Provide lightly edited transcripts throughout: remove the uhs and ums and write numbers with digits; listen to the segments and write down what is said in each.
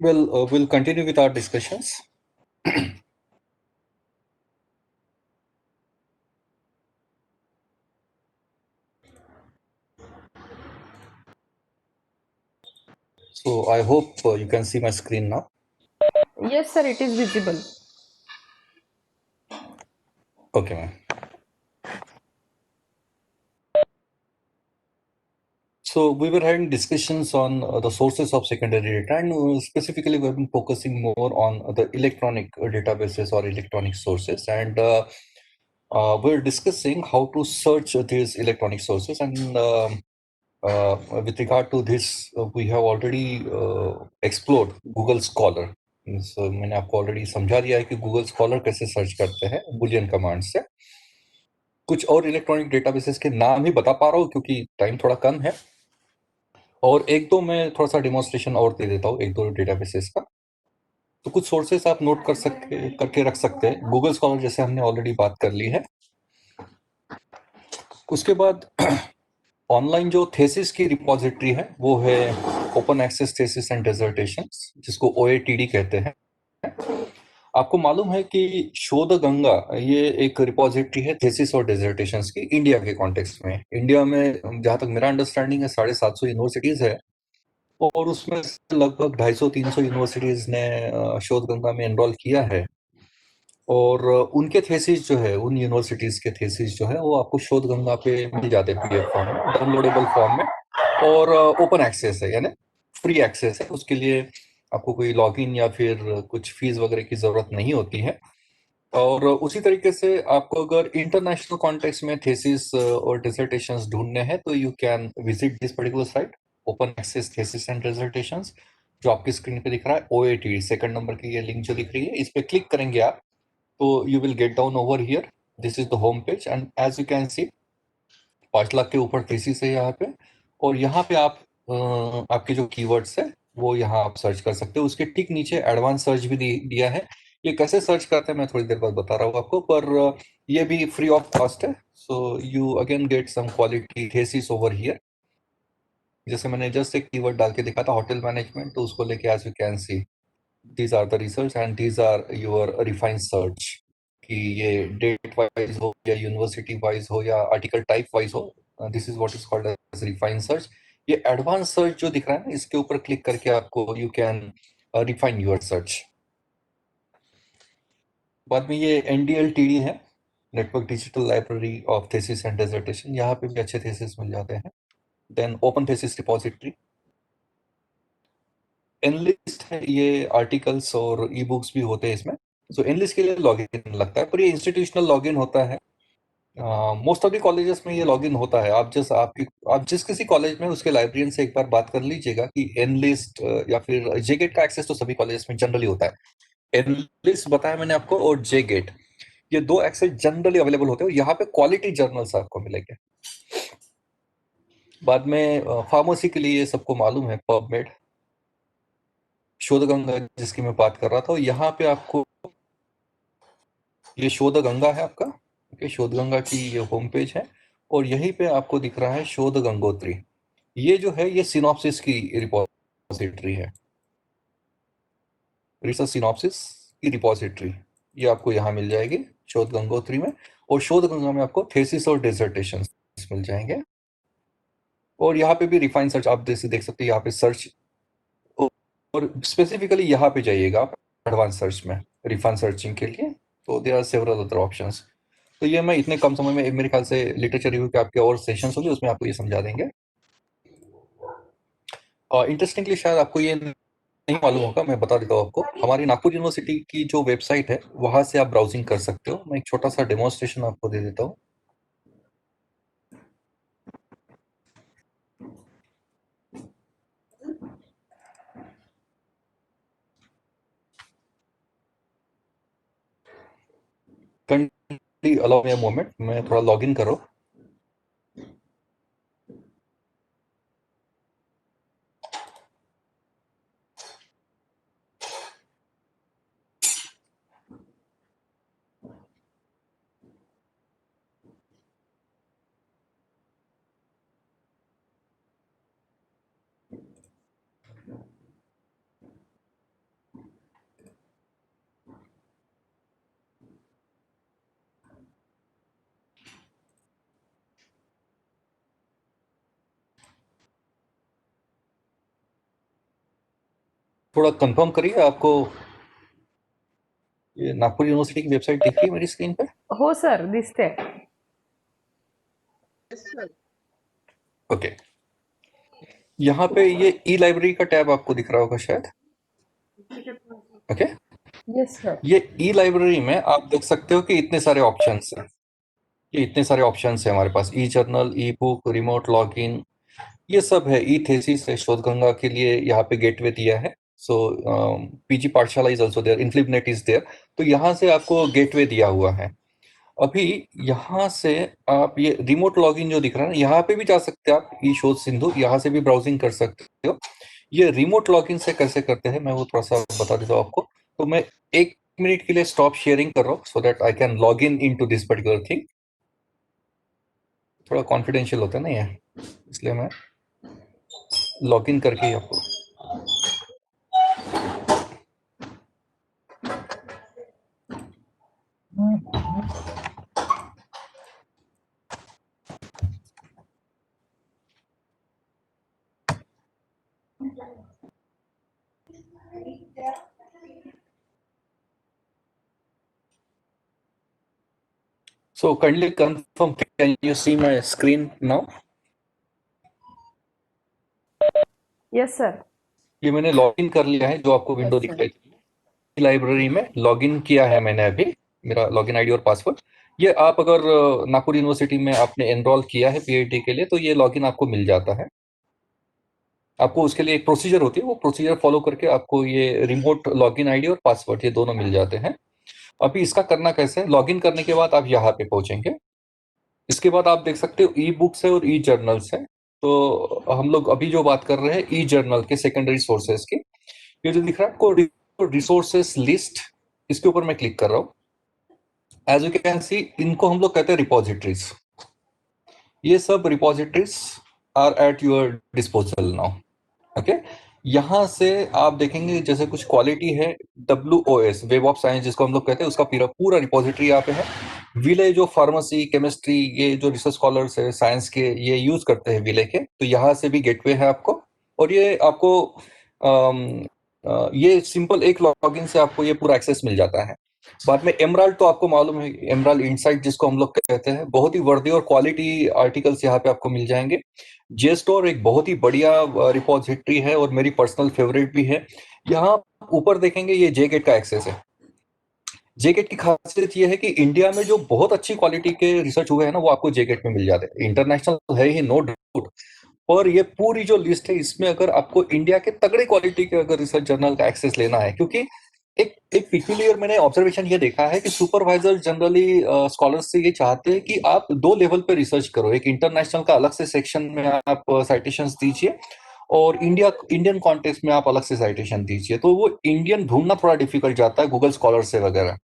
Well, we'll continue with our discussions. So I hope you can see my screen now. Yes, sir, it is visible. Okay, ma'am. So we were having discussions on the sources of secondary data, and specifically we've been focusing more on the electronic databases or electronic sources, and we're discussing how to search these electronic sources. And with regard to this, we have already explored Google Scholar. So मैंने आपको already समझा दिया है कि Google scholar कैसे search करते हैं Boolean command से. कुछ और इलेक्ट्रॉनिक डेटाबेसेस के नाम ही बता पा रहा हूँ क्योंकि टाइम थोड़ा कम है, और एक दो मैं थोड़ा सा डेमोन्स्ट्रेशन और दे देता हूँ एक दो डेटाबेसेस का. तो कुछ सोर्सेस आप नोट करके रख सकते हैं. गूगल स्कॉलर जैसे हमने ऑलरेडी बात कर ली है. उसके बाद ऑनलाइन जो थेसिस की रिपोजिटरी है वो है ओपन एक्सेस थेसिस एंड डिसर्टेशंस, जिसको OATD कहते हैं. आपको मालूम है कि शोध गंगा ये एक रिपोजिटरी है थेसिस और डिसर्टेशंस की इंडिया के कॉन्टेक्स्ट में. इंडिया में जहां तक मेरा अंडरस्टैंडिंग है 750 यूनिवर्सिटीज है, और उसमें लगभग 250-300 यूनिवर्सिटीज ने शोध गंगा में एनरोल किया है. और उनके थेसिस जो है, उन यूनिवर्सिटीज के थेसिस जो है वो आपको शोध गंगा पे मिल जाते हैं PDF फॉर्म में, डाउनलोडेबल फॉर्म में, और ओपन एक्सेस है, यानी फ्री एक्सेस है. उसके लिए आपको कोई लॉगिन या फिर कुछ फीस वगैरह की जरूरत नहीं होती है. और उसी तरीके से आपको अगर इंटरनेशनल कॉन्टेक्स्ट में थेसिस और डिसर्टेशंस ढूंढने हैं तो you can visit this particular site, open access thesis and dissertations, जो आपकी स्क्रीन पे दिख रहा है. OATD सेकंड नंबर की ये लिंक जो दिख रही है, इस पे क्लिक करेंगे आप तो you will get down over here. This is the home page, and as you can see 5 lakh के ऊपर थीसिस है यहाँ पे. और यहाँ पे आप आपके जो कीवर्ड्स है वो यहाँ आप सर्च कर सकते हो. उसके ठीक नीचे एडवांस सर्च भी दिया है. ये कैसे सर्च करते हैं मैं थोड़ी देर बाद बता रहा हूँ आपको, पर ये भी फ्री ऑफ कॉस्ट है. So you again get some quality thesis over here. जैसे मैंने जस्ट एक कीवर्ड डाल के दिखा था होटल मैनेजमेंट, तो उसको लेके as you can see these are the results and these are your refined search. कि ये डेट वाइज हो या यूनिवर्सिटी वाइज हो या आर्टिकल टाइप वाइज हो, this is what is called as refined search. ये एडवांस सर्च जो दिख रहा है ना, इसके ऊपर क्लिक करके आपको you can refine your search. बाद में ये NDLTD है, network digital library of thesis and dissertation. यहाँ पे भी अच्छे थेसिस मिल जाते हैं. Then open thesis repository. Enlist है, ये आर्टिकल्स और ई बुक्स भी होते हैं इसमें. सो एनलिस्ट के लिए लॉगिन लगता है, पर ये इंस्टीट्यूशनल लॉगिन होता है. मोस्ट ऑफ द कॉलेजेस में ये लॉगिन होता है. आप जिस किसी कॉलेज में उसके लाइब्रेरियन से एक बार बात कर लीजिएगा कि एनलिस्ट या फिर जेगेट का एक्सेस तो सभी कॉलेजेस में जनरली होता है. एनलिस्ट बताया मैंने आपको, और जेगेट, ये दो एक्सेस जनरली अवेलेबल होते हैं. यहाँ पे क्वालिटी जर्नल्स आपको मिलेंगे. बाद में फार्मेसी के लिए ये सबको मालूम है, पबमेड, शोध गंगा जिसकी मैं बात कर रहा था, यहाँ पे आपको ये शोध गंगा है आपका. ओके, शोध गंगा की ये होम पेज है, और यहीं पे आपको दिख रहा है शोध गंगोत्री. ये जो है ये सिनॉप्सिस की रिपोजिटरी है, रिसर्च सिनॉप्सिस की रिपोजिटरी. ये आपको यहाँ मिल जाएगी शोध गंगोत्री में. और शोध गंगा में आपको थेसिस और डिसर्टेशन मिल जाएंगे. और यहाँ पे भी रिफाइन सर्च आप जैसे देख सकते हैं, यहाँ पे सर्च, और स्पेसिफिकली यहाँ पे जाइएगा आप एडवांस सर्च में रिफाइन सर्चिंग के लिए. तो there are several other options. तो ये मैं इतने कम समय में, मेरे ख्याल से लिटरेचर रिव्यू के आपके और सेशंस होंगे, उसमें आपको ये समझा देंगे. इंटरेस्टिंगली शायद आपको ये नहीं मालूम होगा, मैं बता देता हूँ आपको. हमारी नागपुर यूनिवर्सिटी की जो वेबसाइट है वहां से आप ब्राउजिंग कर सकते हो. मैं एक छोटा सा डेमोन्स्ट्रेशन आपको दे देता हूँ. अलाउ मी अ मोमेंट, मैं थोड़ा लॉग इन करो. थोड़ा कंफर्म करिए, आपको ये नागपुर यूनिवर्सिटी की वेबसाइट दिख रही है मेरी स्क्रीन पे? हो सर, दिसते. ओके। यहाँ पे ये ई लाइब्रेरी का टैब आपको दिख रहा होगा शायद। ओके। Yes sir. ये ई लाइब्रेरी में आप देख सकते हो कि इतने सारे ऑप्शंस हैं। ये इतने सारे ऑप्शंस हैं हमारे पास, e journal, e book, remote login, ये सब है। ई थेसिस है, शोध गंगा के लिए यहाँ पे गेटवे दिया है। So PG Pathshala is also there, INFLIBNET is there. तो यहाँ से आपको गेटवे दिया हुआ है। अभी यहाँ से आप ये रिमोट लॉगिन जो दिख रहा है ना, यहाँ पे भी जा सकते हैं आप, ई शोध सिंधु, यहाँ से भी ब्राउजिंग कर सकते हो। ये रिमोट लॉगिन से कैसे करते हैं मैं वो थोड़ा सा बता देता हूँ आपको। तो मैं 1 मिनट के लिए स्टॉप शेयरिंग कर रहा हूँ so that I can log in to this particular thing. थोड़ा कॉन्फिडेंशियल होता है ना ये, इसलिए मैं लॉग इन करके ही आपको। So kindly confirm, can you see my screen now? Yes sir. ये मैंने लॉगिन कर लिया है, जो आपको विंडो यस दिख सर. रही थी लाइब्रेरी में लॉगिन किया है मैंने अभी। मेरा लॉगिन आईडी और पासवर्ड, ये आप अगर नागपुर यूनिवर्सिटी में आपने एनरोल किया है पीएचडी के लिए तो ये लॉगिन आपको मिल जाता है। आपको उसके लिए एक प्रोसीजर होती है, वो प्रोसीजर फॉलो करके आपको ये रिमोट लॉगिन आईडी और पासवर्ड ये दोनों मिल जाते हैं। अभी इसका करना कैसे है, लॉगिन करने के बाद आप यहाँ पे पहुंचेंगे। इसके बाद आप देख सकते हो ई बुक्स है और ई जर्नल्स है। तो हम लोग अभी जो बात कर रहे हैं ई जर्नल के सेकेंडरी सोर्सेस की। ये जो दिख रहा है आपको रिसोर्सेस लिस्ट, इसके ऊपर मैं क्लिक कर रहा हूँ। एज यू कैन सी, इनको हम लोग कहते हैं रिपोजिटरीज। ये सब repositories are at your disposal now. Okay. यहाँ से आप देखेंगे जैसे कुछ क्वालिटी है, WOS वेब ऑफ साइंस जिसको हम लोग कहते हैं, उसका पूरा पूरा रिपोजिटरी यहाँ पे है। विले जो फार्मेसी केमिस्ट्री, ये जो रिसर्च स्कॉलर्स है साइंस के, ये यूज करते हैं विले के, तो यहाँ से भी गेटवे है आपको। और ये आपको ये सिंपल एक लॉगिन से आपको ये पूरा एक्सेस मिल जाता है। बाद में एमराल्ड तो आपको मालूम है, एमराल्ड इनसाइट जिसको हम लोग कहते हैं, बहुत ही वर्दी और क्वालिटी आर्टिकल्स यहाँ पे आपको मिल जाएंगे। जेस्टोर एक बहुत ही बढ़िया रिपोजिटरी है और मेरी पर्सनल फेवरेट भी है। यहाँ ऊपर देखेंगे ये जेगेट का एक्सेस है। जेगेट की खासियत ये है कि इंडिया में जो बहुत अच्छी क्वालिटी के रिसर्च हुए हैं ना, वो आपको जेगेट में मिल जाते हैं। इंटरनेशनल है ही, नो डाउट। और ये पूरी जो लिस्ट है, इसमें अगर आपको इंडिया के तगड़े क्वालिटी के अगर रिसर्च जर्नल का एक्सेस लेना है, क्योंकि एक एक पिक्यूलियर मैंने ऑब्जर्वेशन ये देखा है कि सुपरवाइजर जनरली स्कॉलर्स से ये चाहते हैं कि आप दो लेवल पे रिसर्च करो। एक इंटरनेशनल का अलग से सेक्शन में आप साइटेशंस दीजिए, और इंडियन कॉन्टेक्स्ट में आप अलग से साइटेशन दीजिए। तो वो इंडियन ढूंढना थोड़ा डिफिकल्ट जाता है गूगल स्कॉलर से वगैरह,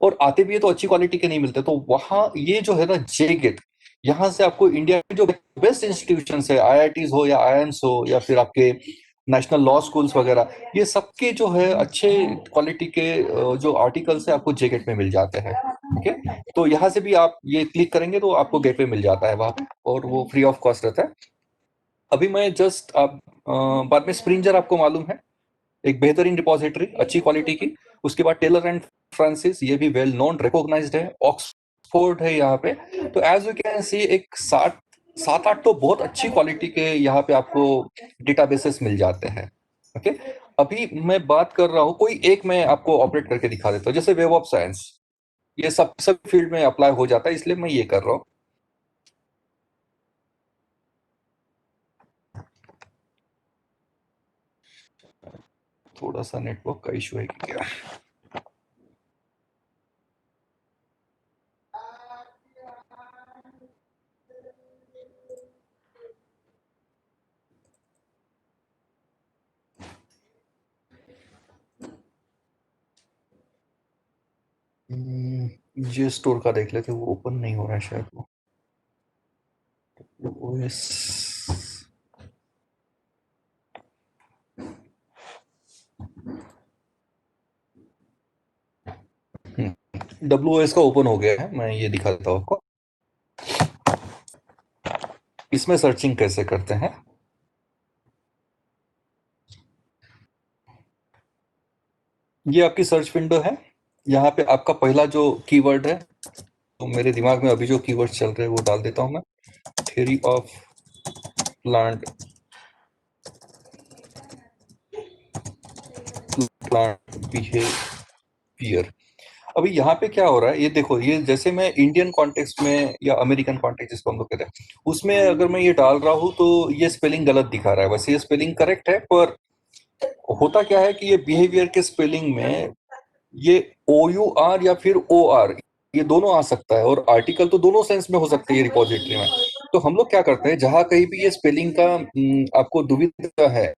और आते भी है तो अच्छी क्वालिटी के नहीं मिलते। तो वहाँ ये जो है ना जेगेट, यहाँ से आपको इंडिया के जो बेस्ट इंस्टीट्यूशन है, आईआईटीज हो या आईआईएम्स हो या फिर आपके नेशनल लॉ स्कूल्स वगैरह, ये सबके जो है अच्छे क्वालिटी के जो आर्टिकल्स है आपको जेगेट में मिल जाते हैं। ठीक है। तो यहाँ से भी आप ये क्लिक करेंगे तो आपको गेटवे मिल जाता है वहाँ पे, और वो फ्री ऑफ कॉस्ट रहता है। अभी मैं जस्ट आप बाद में स्प्रिंजर आपको मालूम है, एक बेहतरीन रिपोजिटरी अच्छी क्वालिटी की। उसके बाद टेलर एंड फ्रांसिस, ये भी वेल नोन रिकॉग्नाइज्ड है। ऑक्सफोर्ड है यहाँ पे। तो एज यू कैन सी एक सात सात आठ तो बहुत अच्छी क्वालिटी के यहाँ पे आपको डेटाबेसेस मिल जाते हैं। ओके। अभी मैं बात कर रहा हूँ, कोई एक मैं आपको ऑपरेट करके दिखा देता हूँ, जैसे वेब ऑफ साइंस, ये सब फील्ड में अप्लाई हो जाता है, इसलिए मैं ये कर रहा हूँ। थोड़ा सा नेटवर्क का इशू है क्या? ये स्टोर का देख लेते, वो ओपन नहीं हो रहा है शायद। वो ओएस WOS का ओपन हो गया है, मैं ये दिखाता हूँ आपको। इसमें सर्चिंग कैसे करते हैं। ये आपकी सर्च विंडो है। यहाँ पे आपका पहला जो कीवर्ड है, तो मेरे दिमाग में अभी जो कीवर्ड चल रहे हैं वो डाल देता हूँ मैं। Theory of plant plant behaviour. अभी यहाँ पे क्या हो रहा है, ये देखो, ये जैसे मैं इंडियन कॉन्टेक्स्ट में या अमेरिकन कॉन्टेक्स्ट जिसको हम लोग कहते हैं, उसमें अगर मैं ये डाल रहा हूँ तो ये स्पेलिंग गलत दिखा रहा है। वैसे ये स्पेलिंग करेक्ट है, पर होता क्या है कि ये बिहेवियर के स्पेलिंग में ये OUR या फिर OR, ये दोनों आ सकता है, और आर्टिकल तो दोनों सेंस में हो सकते हैं ये रिपोजिटरी में। तो हम लोग क्या करते हैं, जहां कहीं भी ये स्पेलिंग का आपको दुविधा है,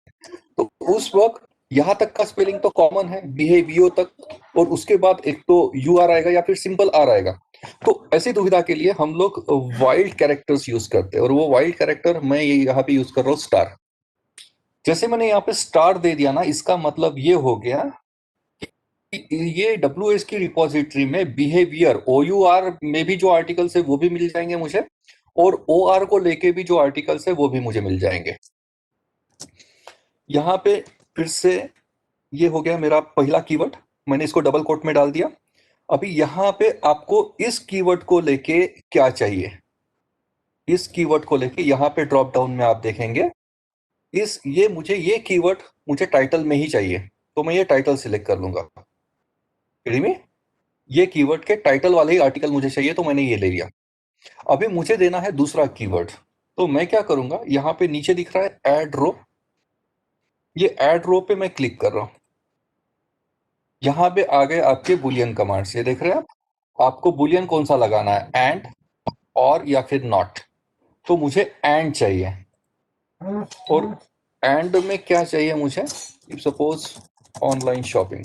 तो उस वक्त यहाँ तक का स्पेलिंग तो कॉमन है, बिहेवियो तक, और उसके बाद एक तो UR आएगा या फिर सिंपल R आएगा। तो ऐसी दुविधा के लिए हम लोग वाइल्ड कैरेक्टर्स यूज करते हैं, और वो वाइल्ड कैरेक्टर मैं ये यहाँ पे यूज कर रहा हूँ, स्टार। जैसे मैंने यहाँ पे स्टार दे दिया ना, इसका मतलब ये हो गया कि ये WS की रिपोजिटरी में बिहेवियर OUR में भी जो आर्टिकल्स है वो भी मिल जाएंगे मुझे, और OR को लेके भी जो आर्टिकल्स है वो भी मुझे मिल जाएंगे। यहाँ पे फिर से ये हो गया मेरा पहला कीवर्ड, मैंने इसको डबल कोट में डाल दिया। अभी यहाँ पे आपको इस कीवर्ड को लेके क्या चाहिए, इस कीवर्ड को लेके यहाँ पे ड्रॉप डाउन में आप देखेंगे, इस ये कीवर्ड मुझे टाइटल में ही चाहिए, तो मैं ये टाइटल सिलेक्ट कर लूंगा। में ये कीवर्ड के टाइटल वाले ही आर्टिकल मुझे चाहिए, तो मैंने ये ले लिया। अभी मुझे देना है दूसरा कीवर्ड, तो मैं क्या करूंगा, यहाँ पे नीचे दिख रहा है ऐड रो, ये ऐड रो पे मैं क्लिक कर रहा हूँ। यहाँ पे आ गए आपके बुलियन कमांड्स, ये देख रहे हैं आप। आपको बुलियन कौन सा लगाना है, एंड, और या फिर नॉट। तो मुझे एंड चाहिए, और एंड में क्या चाहिए मुझे, इफ सपोज ऑनलाइन शॉपिंग।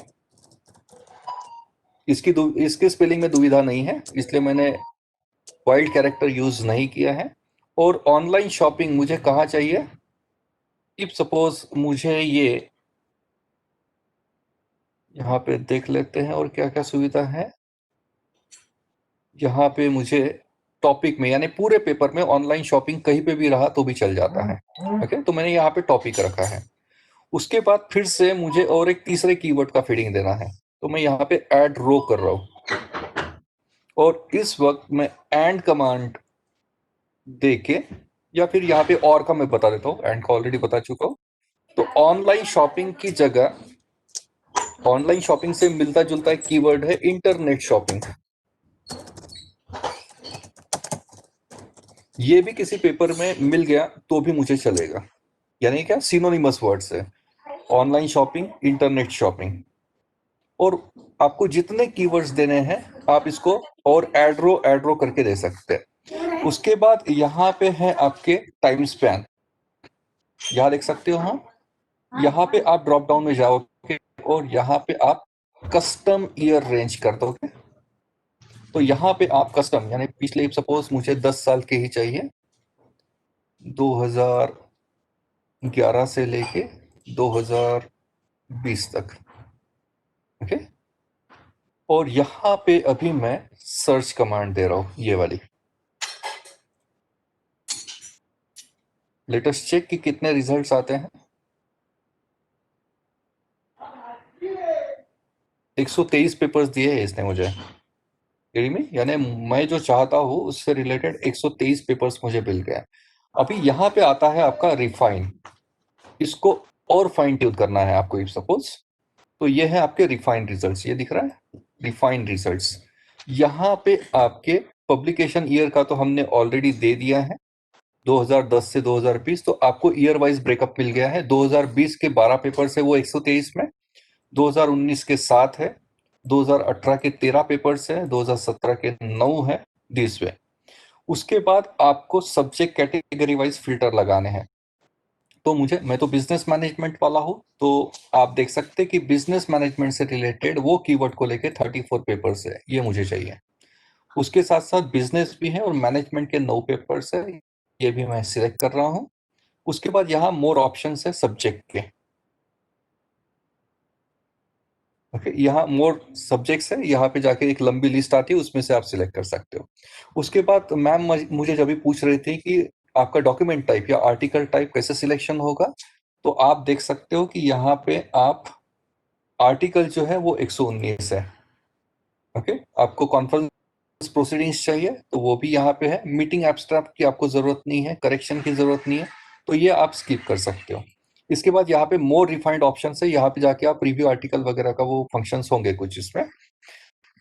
इसके स्पेलिंग में दुविधा नहीं है, इसलिए मैंने वाइल्ड कैरेक्टर यूज नहीं किया है। और ऑनलाइन शॉपिंग मुझे कहाँ चाहिए, इफ सपोज मुझे ये यहाँ पे देख लेते हैं और क्या क्या सुविधा है। यहाँ पे मुझे टॉपिक में, यानी पूरे पेपर में ऑनलाइन शॉपिंग कहीं पे भी रहा तो भी चल जाता है। ओके, तो मैंने यहाँ पे टॉपिक रखा है। उसके बाद फिर से मुझे और एक तीसरे कीवर्ड का फीडिंग देना है, तो मैं यहाँ पे ऐड रो कर रहा हूँ, और इस वक्त मैं एंड कमांड देके, या फिर यहाँ पे और का मैं बता देता हूँ, एंड का ऑलरेडी बता चुका हूँ। तो ऑनलाइन शॉपिंग की जगह, ऑनलाइन शॉपिंग से मिलता जुलता एक कीवर्ड है इंटरनेट शॉपिंग। ये भी किसी पेपर में मिल गया तो भी मुझे चलेगा, यानी क्या, सिनोनिमस वर्ड्स है, ऑनलाइन शॉपिंग, इंटरनेट शॉपिंग। और आपको जितने कीवर्ड्स देने हैं आप इसको और एड्रो करके दे सकते हैं। उसके बाद यहाँ पे है आपके टाइम स्पैन, यहाँ देख सकते हो। हाँ, यहाँ पे आप ड्रॉप डाउन में जाओगे और यहाँ पे आप कस्टम ईयर रेंज कर दोगे। तो यहाँ पे आप कस्टम, यानी पिछले, सपोज मुझे 10 साल के ही चाहिए, 2011 से लेके 2020 तक। ओके, और यहाँ पे अभी मैं सर्च कमांड दे रहा हूँ, ये वाली, लेटेस्ट चेक कि कितने रिजल्ट्स आते हैं। 123 पेपर्स दिए हैं इसने मुझे, में, यानी मैं जो चाहता हूँ उससे रिलेटेड 123 पेपर्स मुझे मिल गए। अभी यहाँ पे आता है आपका रिफाइन, इसको और फाइन ट्यून करना है आपको, इफ सपोज। तो ये है आपके रिफाइंड रिजल्ट्स, ये दिख रहा है रिफाइंड रिजल्ट्स। यहाँ पे आपके पब्लिकेशन ईयर का तो हमने ऑलरेडी दे दिया है, 2010 से 2020, तो आपको ईयर वाइज ब्रेकअप मिल गया है। 2020 के 12 पेपर है वो 123 में, 2019 के 7 है, 2018 के 13 पेपर्स है, 2017 के 9 है, 20वें। उसके बाद आपको सब्जेक्ट कैटेगरी वाइज फिल्टर लगाने हैं। तो मैं तो बिजनेस मैनेजमेंट वाला हूँ, तो आप देख सकते हैं कि बिजनेस मैनेजमेंट से रिलेटेड वो कीवर्ड को लेके 34 पेपर्स है, ये मुझे चाहिए। उसके साथ साथ बिजनेस भी है और मैनेजमेंट के 9 पेपर्स है, ये भी मैं सिलेक्ट कर रहा हूँ। उसके बाद यहाँ मोर ऑप्शंस है सब्जेक्ट के। ओके, यहाँ मोर सब्जेक्ट्स है, यहाँ पे जाके एक लंबी लिस्ट आती है, उसमें से आप सिलेक्ट कर सकते हो। उसके बाद मैम मुझे जब भी पूछ रही थी कि आपका डॉक्यूमेंट टाइप या आर्टिकल टाइप कैसे सिलेक्शन होगा, तो आप देख सकते हो कि यहाँ पे आप आर्टिकल जो है वो 119 है। ओके, आपको कॉन्फ्रेंस प्रोसीडिंग्स चाहिए तो वो भी यहाँ पे है। मीटिंग एब्स्ट्रैक्ट की आपको जरूरत नहीं है, करेक्शन की जरूरत नहीं है, तो ये आप स्किप कर सकते हो। इसके बाद यहाँ पे मोर रिफाइंड ऑप्शन है, यहाँ पे जाके आप रिव्यू आर्टिकल वगैरह का वो फंक्शंस होंगे कुछ इसमें।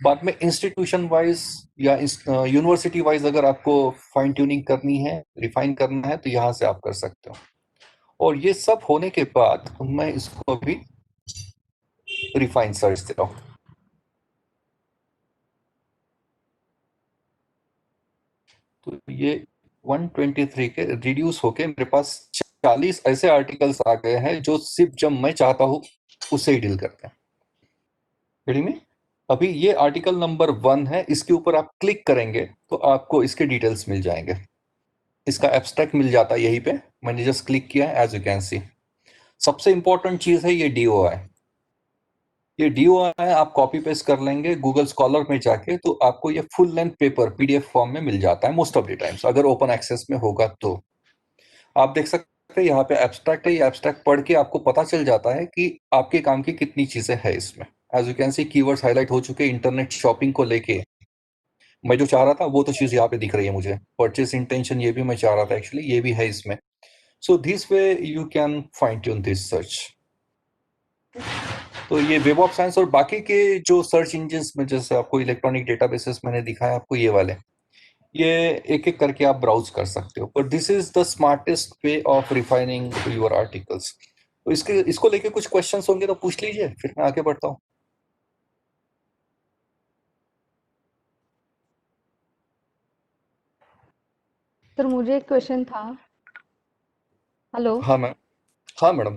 बाद में इंस्टीट्यूशन वाइज या यूनिवर्सिटी वाइज अगर आपको फाइन ट्यूनिंग करनी है, रिफाइन करना है, तो यहाँ से आप कर सकते हो। और ये सब होने के बाद मैं इसको अभी रिफाइन सर्च देता हूँ। तो ये 123 के रिड्यूस होके मेरे पास 40 ऐसे आर्टिकल्स आ गए हैं जो सिर्फ जब मैं चाहता हूँ उससे ही डील करते हैं। रेडी में अभी ये आर्टिकल नंबर 1 है, इसके ऊपर आप क्लिक करेंगे तो आपको इसके डिटेल्स मिल जाएंगे। इसका एब्स्ट्रैक्ट मिल जाता है यहीं पे, मैंने जस्ट क्लिक किया है, एज यू कैन सी। सबसे इंपॉर्टेंट चीज है ये डीओआई। ये डीओआई आप कॉपी पेस्ट कर लेंगे गूगल स्कॉलर में जाके, तो आपको ये full length paper PDF form में मिल जाता है मोस्ट ऑफ द टाइम्स, अगर ओपन एक्सेस में होगा तो। आप देख सकते हैं यहाँ पे एब्स्ट्रैक्ट है, ये एब्स्ट्रैक्ट पढ़ के आपको पता चल जाता है कि आपके काम की कितनी चीजें हैं इसमें। As you can see keywords highlight हो चुके, इंटरनेट शॉपिंग को लेके मैं जो चाह रहा था वो तो चीज यहाँ पे दिख रही है मुझे। परचेस इंटेंशन ये भी मैं चाह रहा था एक्चुअली, ये भी है इसमें। So this way you can fine tune this search. तो ये वेब ऑफ साइंस और बाकी के जो सर्च इंजिन में, जैसे आपको इलेक्ट्रॉनिक डेटाबेसेस मैंने दिखाया आपको ये वाले, ये एक एक करके आप ब्राउज कर सकते हो, पर this is the smartest way of refining your articles. तो इसके इसको लेके कुछ क्वेश्चंस होंगे तो पूछ लीजिए, फिर मैं आगे बढ़ता हूँ। सर मुझे एक क्वेश्चन था। हेलो। हाँ मैम। हाँ मैडम।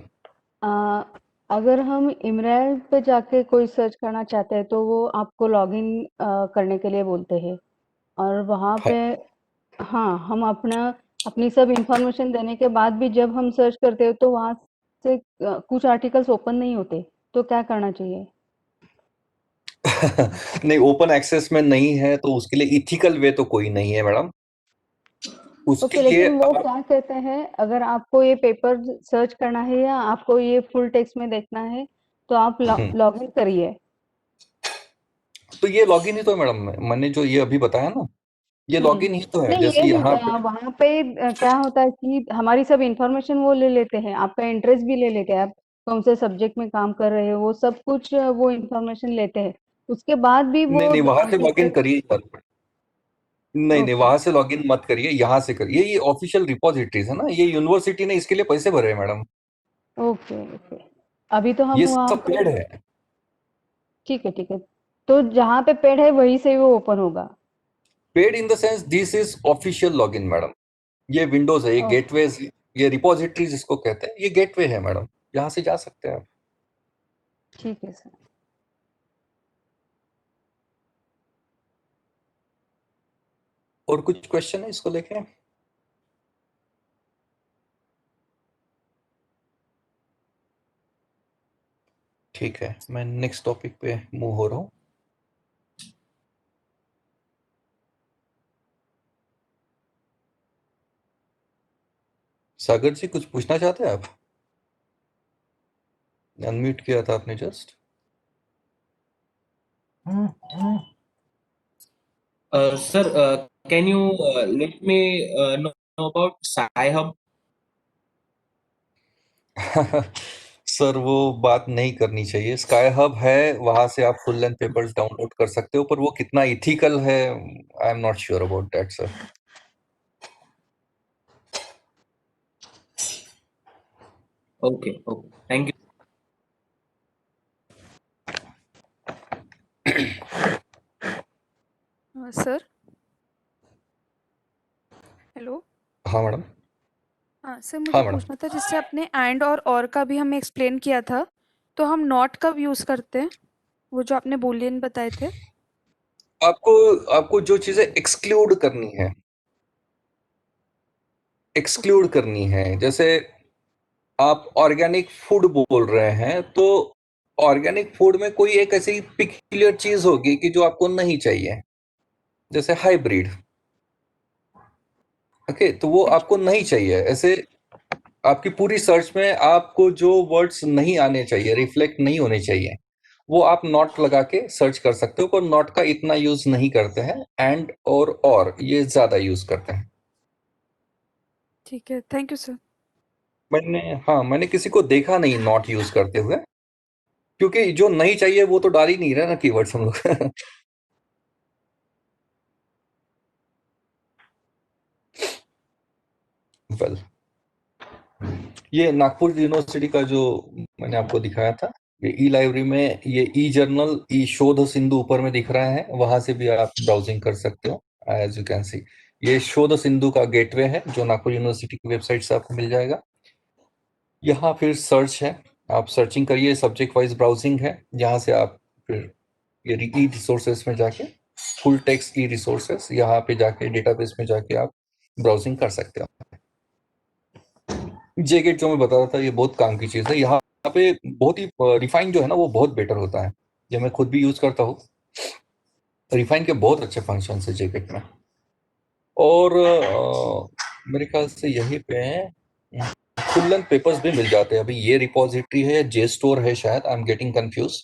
अ, अगर हम इमरान पे जाके कोई सर्च करना चाहते हैं तो वो आपको लॉगिन करने के लिए बोलते हैं, और वहाँ हाँ। पे हाँ, हम अपनी सब इंफॉर्मेशन देने के बाद भी जब हम सर्च करते हैं तो वहाँ से कुछ आर्टिकल्स ओपन नहीं होते, तो क्या करना चाहिए? नहीं, ओपन एक्सेस में नहीं है तो उसके लिए इथिकल वे तो कोई नहीं है मैडम। उसके ओके, लिए लेकिन वो आप क्या कहते हैं, अगर आपको ये पेपर सर्च करना है या आपको ये फुल टेक्स्ट में देखना है तो आप लॉग इन करिए। तो ये लॉगिन ही तो है मैडम, मैंने जो ये अभी बताया ना, ये हम्म। लॉगिन ही तो है, नहीं, जैसे यहाँ पे। वहाँ पे क्या होता है कि हमारी सब इंफॉर्मेशन वो ले लेते हैं, आपका इंटरेस्ट भी ले लेते हैं, आप कौन से सब्जेक्ट में काम कर रहे हो वो सब कुछ वो इंफॉर्मेशन लेते हैं। उसके बाद भी नहीं वो नहीं, वहां से लॉगिन पेपर। करिए सर। नहीं नहीं, ओके। वहां से लॉगिन मत करिए, यहाँ से करिए। ये ऑफिशियल रिपोजिटरीज है ना, ये यूनिवर्सिटी ने इसके लिए पैसे भरे हैं मैडम। ओके। ओके। अभी तो हम ये वहाँ सब पे। पेड है। ठीक है, ठीक है। तो जहाँ पे पेड है वहीं से वो ओपन होगा। Paid in the sense this is official login madam. ये विंडोज है, ये ओके। गेटवे, ये रिपोजिटरी जिसको कहते हैं, ये गेटवे है मैडम, यहाँ से जा सकते हैं आप। ठीक है सर। और कुछ क्वेश्चन है इसको लेके? ठीक है, मैं नेक्स्ट टॉपिक पे मूव हो रहा हूँ। सागर जी कुछ पूछना चाहते हैं आप? अनम्यूट किया था आपने just. Sir, can you let me know about Sci-Hub? Sir वो बात नहीं करनी चाहिए। स्काई हब है, वहां से आप फुल लेंथ पेपर्स डाउनलोड कर सकते हो, पर वो कितना इथिकल है I am not sure about that sir. Okay, okay. Thank you. Sir. Hello. हाँ मैडम। हाँ सर, मुझे हाँ मैडम। पूछना था, जिससे आपने एंड और का भी हमें एक्सप्लेन किया था, तो हम नॉट कब यूज़ करते हैं, वो जो आपने बूलियन बताए थे? आपको आपको जो चीजें एक्सक्लूड करनी है, ओके। एक्सक्लूड करनी है, जैसे आप ऑर्गेनिक फूड बोल रहे हैं, तो ऑर्गेनिक फूड में कोई एक ऐसी पिक्युलियर चीज होगी कि जो आपको नहीं चाहिए, जैसे हाइब्रिड। ओके, तो वो आपको नहीं चाहिए ऐसे। आपकी पूरी सर्च में आपको जो वर्ड्स नहीं आने चाहिए, रिफ्लेक्ट नहीं होने चाहिए, वो आप नॉट लगा के सर्च कर सकते हो, पर नॉट का इतना यूज नहीं करते हैं, एंड और ये ज्यादा यूज करते हैं। ठीक है, थैंक यू सर। मैंने किसी को देखा नहीं नॉट यूज करते हुए, क्योंकि जो नहीं चाहिए वो तो डाल ही नहीं रहे ना कीवर्ड्स हम लोग। वेल, ये नागपुर यूनिवर्सिटी का जो मैंने आपको दिखाया था, ये ई लाइब्रेरी में ये ई जर्नल ई शोध सिंधु ऊपर में दिख रहा है, वहां से भी आप ब्राउजिंग कर सकते हो। एज यू कैन सी, ये शोध सिंधु का गेटवे है जो नागपुर यूनिवर्सिटी की वेबसाइट से आपको मिल जाएगा। यहाँ फिर सर्च है, आप सर्चिंग करिए, सब्जेक्ट वाइज ब्राउजिंग है, जहाँ से आप फिर ये ई रिसोर्सेस में जाके फुल टेक्स्ट ई रिसोर्सेस, यहाँ पे जाके डेटाबेस में जाके आप ब्राउजिंग कर सकते हो। जेगेट जो मैं बता रहा था, ये बहुत काम की चीज है। यहाँ पे बहुत ही रिफाइन जो है ना वो बहुत बेटर होता है, जो मैं खुद भी यूज करता हूँ। रिफाइन के बहुत अच्छे फंक्शन है जेगेट में। और मेरे ख्याल से यहीं पे फुल लेंथ पेपर्स भी मिल जाते हैं। अभी ये रिपोजिटरी है, जे स्टोर है शायद, आई एम गेटिंग कंफ्यूज,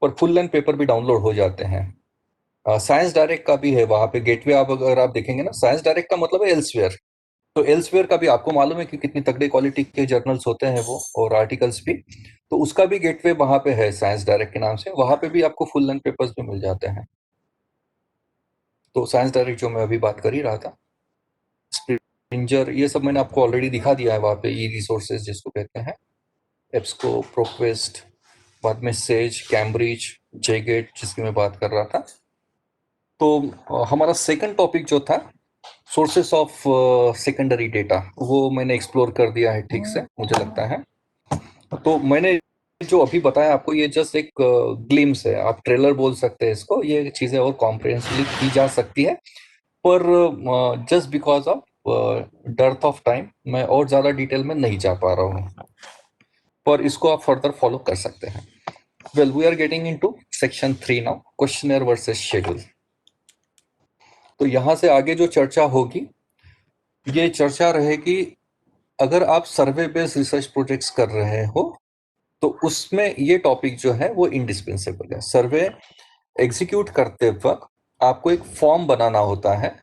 पर फुल लेंथ पेपर भी डाउनलोड हो जाते हैं। साइंस डायरेक्ट का भी है वहां पे गेटवे, आप अगर आप देखेंगे ना, साइंस डायरेक्ट का मतलब है एल्सवेयर। तो एल्सवेयर का भी आपको मालूम है कि कितनी तगड़े क्वालिटी के जर्नल्स होते हैं वो, और आर्टिकल्स भी। तो उसका भी गेटवे वहां पे है, साइंस डायरेक्ट के नाम से, वहां पे भी आपको फुल लेंथ पेपर्स भी मिल जाते हैं। तो साइंस डायरेक्ट जो मैं अभी बात कर ही रहा था, स्प्रिंजर, ये सब मैंने आपको ऑलरेडी दिखा दिया है वहां पे, ई रिसोर्सेज जिसको कहते हैं, एप्सको, प्रोक्वेस्ट, बाद में सेज, कैम्ब्रिज, जेगेट जिसकी मैं बात कर रहा था। तो हमारा सेकंड टॉपिक जो था, सोर्सेस ऑफ सेकेंडरी डेटा, वो मैंने एक्सप्लोर कर दिया है ठीक से, मुझे लगता है। तो मैंने जो अभी बताया आपको, ये जस्ट एक ग्लिम्स है, आप ट्रेलर बोल सकते हैं इसको। ये चीजें और कॉम्प्रिहेंसिवली की जा सकती है, पर just because of dearth of time मैं और ज्यादा डिटेल में नहीं जा पा रहा हूँ, पर इसको आप फर्दर फॉलो कर सकते हैं। Well, we are getting into section 3 now, questionnaire versus schedule. तो यहां से आगे जो चर्चा होगी, ये चर्चा रहेगी, अगर आप सर्वे बेस्ड रिसर्च प्रोजेक्ट्स कर रहे हो तो उसमें ये टॉपिक जो है वो इंडिस्पेंसेबल है। सर्वे एग्जीक्यूट करते वक्त आपको एक फॉर्म बनाना होता है।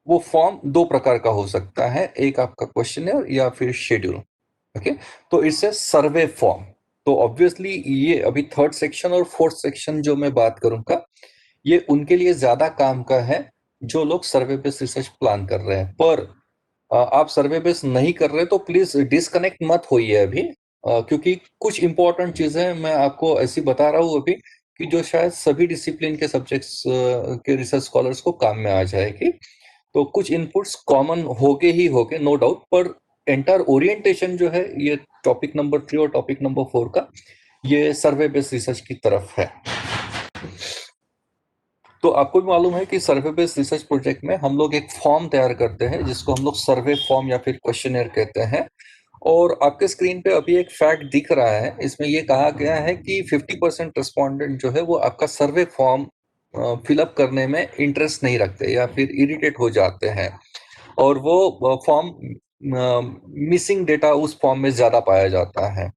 वो फॉर्म दो प्रकार का हो सकता है, एक आपका क्वेश्चनर या फिर शेड्यूल। ओके, तो इससे सर्वे फॉर्म, तो ऑब्वियसली ये अभी थर्ड सेक्शन और फोर्थ सेक्शन जो मैं बात करूंगा, ये उनके लिए ज्यादा काम का है जो लोग सर्वे बेस्ड रिसर्च प्लान कर रहे हैं। पर आप सर्वे बेस्ड नहीं कर रहे तो प्लीज डिस्कनेक्ट मत होइए अभी, क्योंकि कुछ इंपॉर्टेंट चीजें मैं आपको ऐसी बता रहा हूँ अभी कि जो शायद सभी डिसिप्लिन के सब्जेक्ट्स के रिसर्च स्कॉलर्स को काम में आ जाएगी। तो कुछ इनपुट्स कॉमन होके नो डाउट, पर एंटायर ओरिएंटेशन जो है ये टॉपिक नंबर 3 और टॉपिक नंबर 4 का, ये सर्वे बेस्ड रिसर्च की तरफ है। तो आपको भी मालूम है कि सर्वे बेस्ड रिसर्च प्रोजेक्ट में हम लोग एक फॉर्म तैयार करते हैं जिसको हम लोग सर्वे फॉर्म या फिर क्वेश्चनर कहते हैं। और आपके स्क्रीन पे अभी एक फैक्ट दिख रहा है, इसमें ये कहा गया है कि 50% रिस्पोंडेंट जो है वो आपका सर्वे फॉर्म फिलअप करने में इंटरेस्ट नहीं रखते या फिर इरिटेट हो जाते हैं, और वो फॉर्म मिसिंग डेटा उस फॉर्म में ज्यादा पाया जाता है।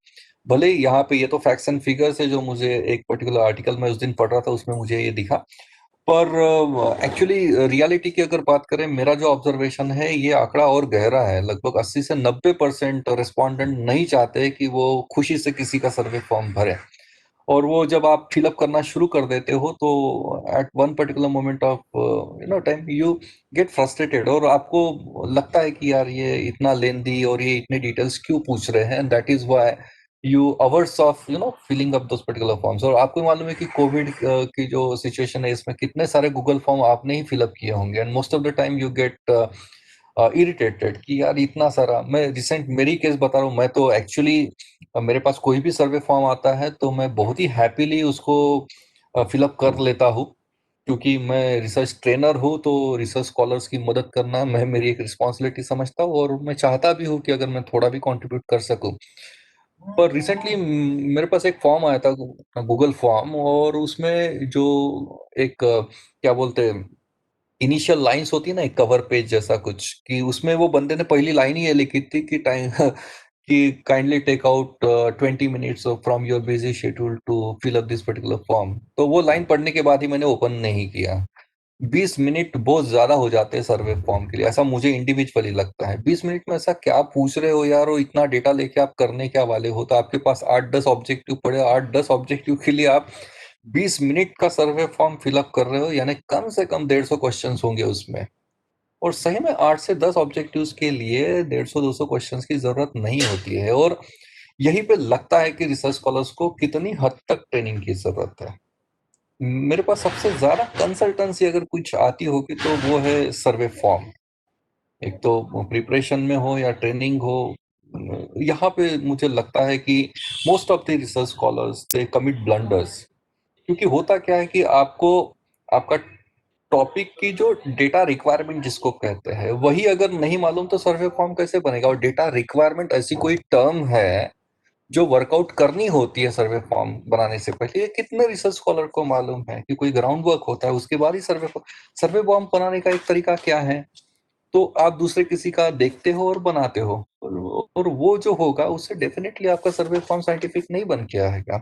भले ही यहाँ पे ये तो फैक्ट्स एंड फिगर्स है, जो मुझे एक पर्टिकुलर आर्टिकल में उस दिन पढ़ रहा था उसमें मुझे ये दिखा, पर एक्चुअली रियलिटी की अगर बात करें, मेरा जो ऑब्जर्वेशन है ये आंकड़ा और गहरा है। लगभग 80 से 90% रिस्पोंडेंट नहीं चाहते कि वो खुशी से किसी का सर्वे फॉर्म भरे, और वो जब आप फिलअप करना शुरू कर देते हो तो at one particular moment of time you get frustrated, और आपको लगता है कि यार ये इतना लेंदी और ये इतने डिटेल्स क्यों पूछ रहे हैं, that is why you hours of filling up those particular forms. और आपको मालूम है कि कोविड की जो सिचुएशन है इसमें कितने सारे गूगल फॉर्म आपने ही फिलअप किए होंगे, and most of the time you get irritated कि यार इतना सारा। मैं रिसेंट मेरी केस बता रहा हूँ, मैं तो एक्चुअली मेरे पास कोई भी सर्वे फॉर्म आता है तो मैं बहुत ही हैप्पीली उसको फिलअप कर लेता हूँ, क्योंकि मैं रिसर्च ट्रेनर हूँ, तो रिसर्च स्कॉलर्स की मदद करना मैं मेरी एक रिस्पॉन्सिबिलिटी समझता हूँ, और मैं चाहता भी हूँ कि अगर मैं थोड़ा भी कंट्रीब्यूट कर सकूँ। पर रिसेंटली मेरे पास एक फॉर्म आया था, गूगल फॉर्म, और उसमें जो एक क्या बोलते हैं, इनिशियल लाइंस होती है ना, एक कवर पेज जैसा कुछ, कि उसमें वो बंदे ने पहली लाइन ही ये लिखी थी कि टाइम कि kindly take out 20 minutes from your busy schedule to fill up this particular form, तो वो लाइन पढ़ने के बाद ही मैंने ओपन नहीं किया। 20 मिनट बहुत ज्यादा हो जाते हैं सर्वे फॉर्म के लिए, ऐसा मुझे इंडिविजुअली लगता है। 20 मिनट में ऐसा क्या पूछ रहे हो यार, और इतना डेटा लेके आप करने क्या वाले हो? तो आपके पास 8-10 ऑब्जेक्टिव पड़े, 8-10 ऑब्जेक्टिव के लिए आप 20 मिनट का सर्वे फॉर्म फिलअप कर रहे हो, यानी कम से कम 150 क्वेश्चन होंगे उसमें। और सही में 8 से 10 ऑब्जेक्टिव्स के लिए 150-200 क्वेश्चंस की जरूरत नहीं होती है। और यहीं पे लगता है कि रिसर्च स्कॉलर्स को कितनी हद तक ट्रेनिंग की जरूरत है। मेरे पास सबसे ज्यादा कंसल्टेंसी अगर कुछ आती होगी तो वो है सर्वे फॉर्म। एक तो प्रिपरेशन में हो या ट्रेनिंग हो, यहाँ पे मुझे लगता है कि most of the research scholars they commit blunders. क्योंकि होता क्या है कि आपको आपका टॉपिक की जो डेटा रिक्वायरमेंट जिसको कहते हैं वही अगर नहीं मालूम तो सर्वे फॉर्म कैसे बनेगा? और डेटा रिक्वायरमेंट ऐसी कोई टर्म है जो वर्कआउट करनी होती है सर्वे फॉर्म बनाने से पहले। ये कितने रिसर्च स्कॉलर को मालूम है कि कोई ग्राउंड वर्क होता है उसके बाद ही सर्वे फॉर्म बनाने का एक तरीका क्या है? तो आप दूसरे किसी का देखते हो और बनाते हो, और वो जो होगा उससे डेफिनेटली आपका सर्वे फॉर्म साइंटिफिक नहीं बन के आएगा।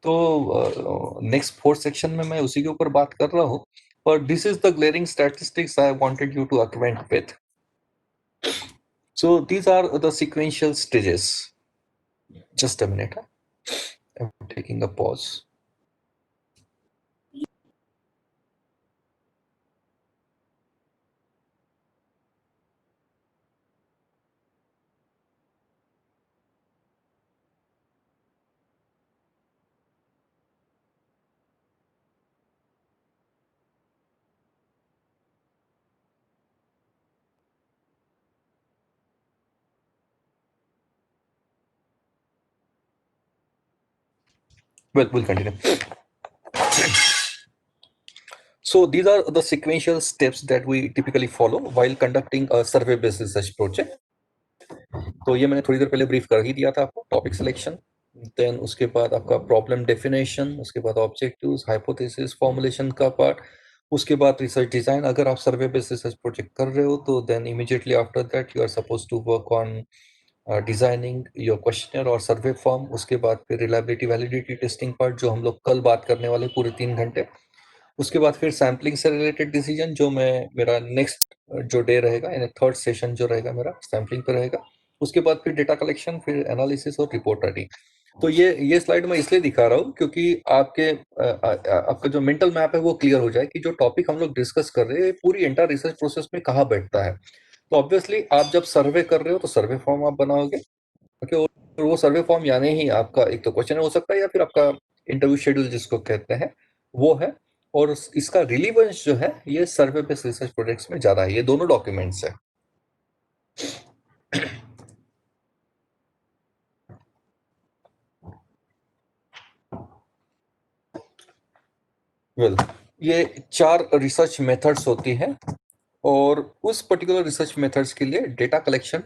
तो नेक्स्ट फोर्थ सेक्शन में मैं उसी के ऊपर बात कर रहा हूँ, पर this is the glaring statistics I wanted you to acquaint with. So these are the sequential stages. Just a minute. I'm taking a pause. Well, we'll continue. So these are the sequential steps that we typically follow while conducting a survey-based research project. तो ये मैंने थोड़ी देर पहले brief कर ही दिया था आपको। Topic selection, then उसके बाद आपका प्रॉब्लम डेफिनेशन, उसके बाद ऑब्जेक्टिव्स, हाइपोथेसिस फॉर्मुलेशन का पार्ट, उसके बाद रिसर्च डिजाइन। अगर आप सर्वे बेस्ड रिसर्च प्रोजेक्ट कर रहे हो तो then immediately after that you are suppose to work on designing your questionnaire और सर्वे फॉर्म। उसके बाद फिर रिलायबिलिटी वैलिडिटी टेस्टिंग पार्ट जो हम लोग कल बात करने वाले पूरे 3 घंटे। उसके बाद फिर सैम्पलिंग से रिलेटेड डिसीजन जो मैं मेरा नेक्स्ट जो डे रहेगा, यानी थर्ड सेशन जो रहेगा मेरा सैम्पलिंग पे रहेगा। उसके बाद फिर डेटा कलेक्शन, फिर एनालिसिस और रिपोर्ट राइटिंग। तो ये स्लाइड मैं इसलिए दिखा रहा हूँ क्योंकि आपका जो मेंटल मैप है वो क्लियर हो जाए कि जो टॉपिक हम लोग डिस्कस कर रहे हैं पूरी एंटायर रिसर्च प्रोसेस में कहाँ बैठता है। तो ऑब्वियसली आप जब सर्वे कर रहे हो तो सर्वे फॉर्म आप बनाओगे, ओके। और वो सर्वे फॉर्म यानी ही आपका एक तो क्वेश्चन हो सकता है या फिर आपका इंटरव्यू शेड्यूल जिसको कहते हैं वो है। और इसका रिलीवेंस जो है ये सर्वे बेस्ड रिसर्च प्रोजेक्ट्स में ज्यादा है। ये दोनों डॉक्यूमेंट्स है। वेल, ये 4 रिसर्च मेथड्स होती हैं और उस पर्टिकुलर रिसर्च मेथड्स के लिए डेटा कलेक्शन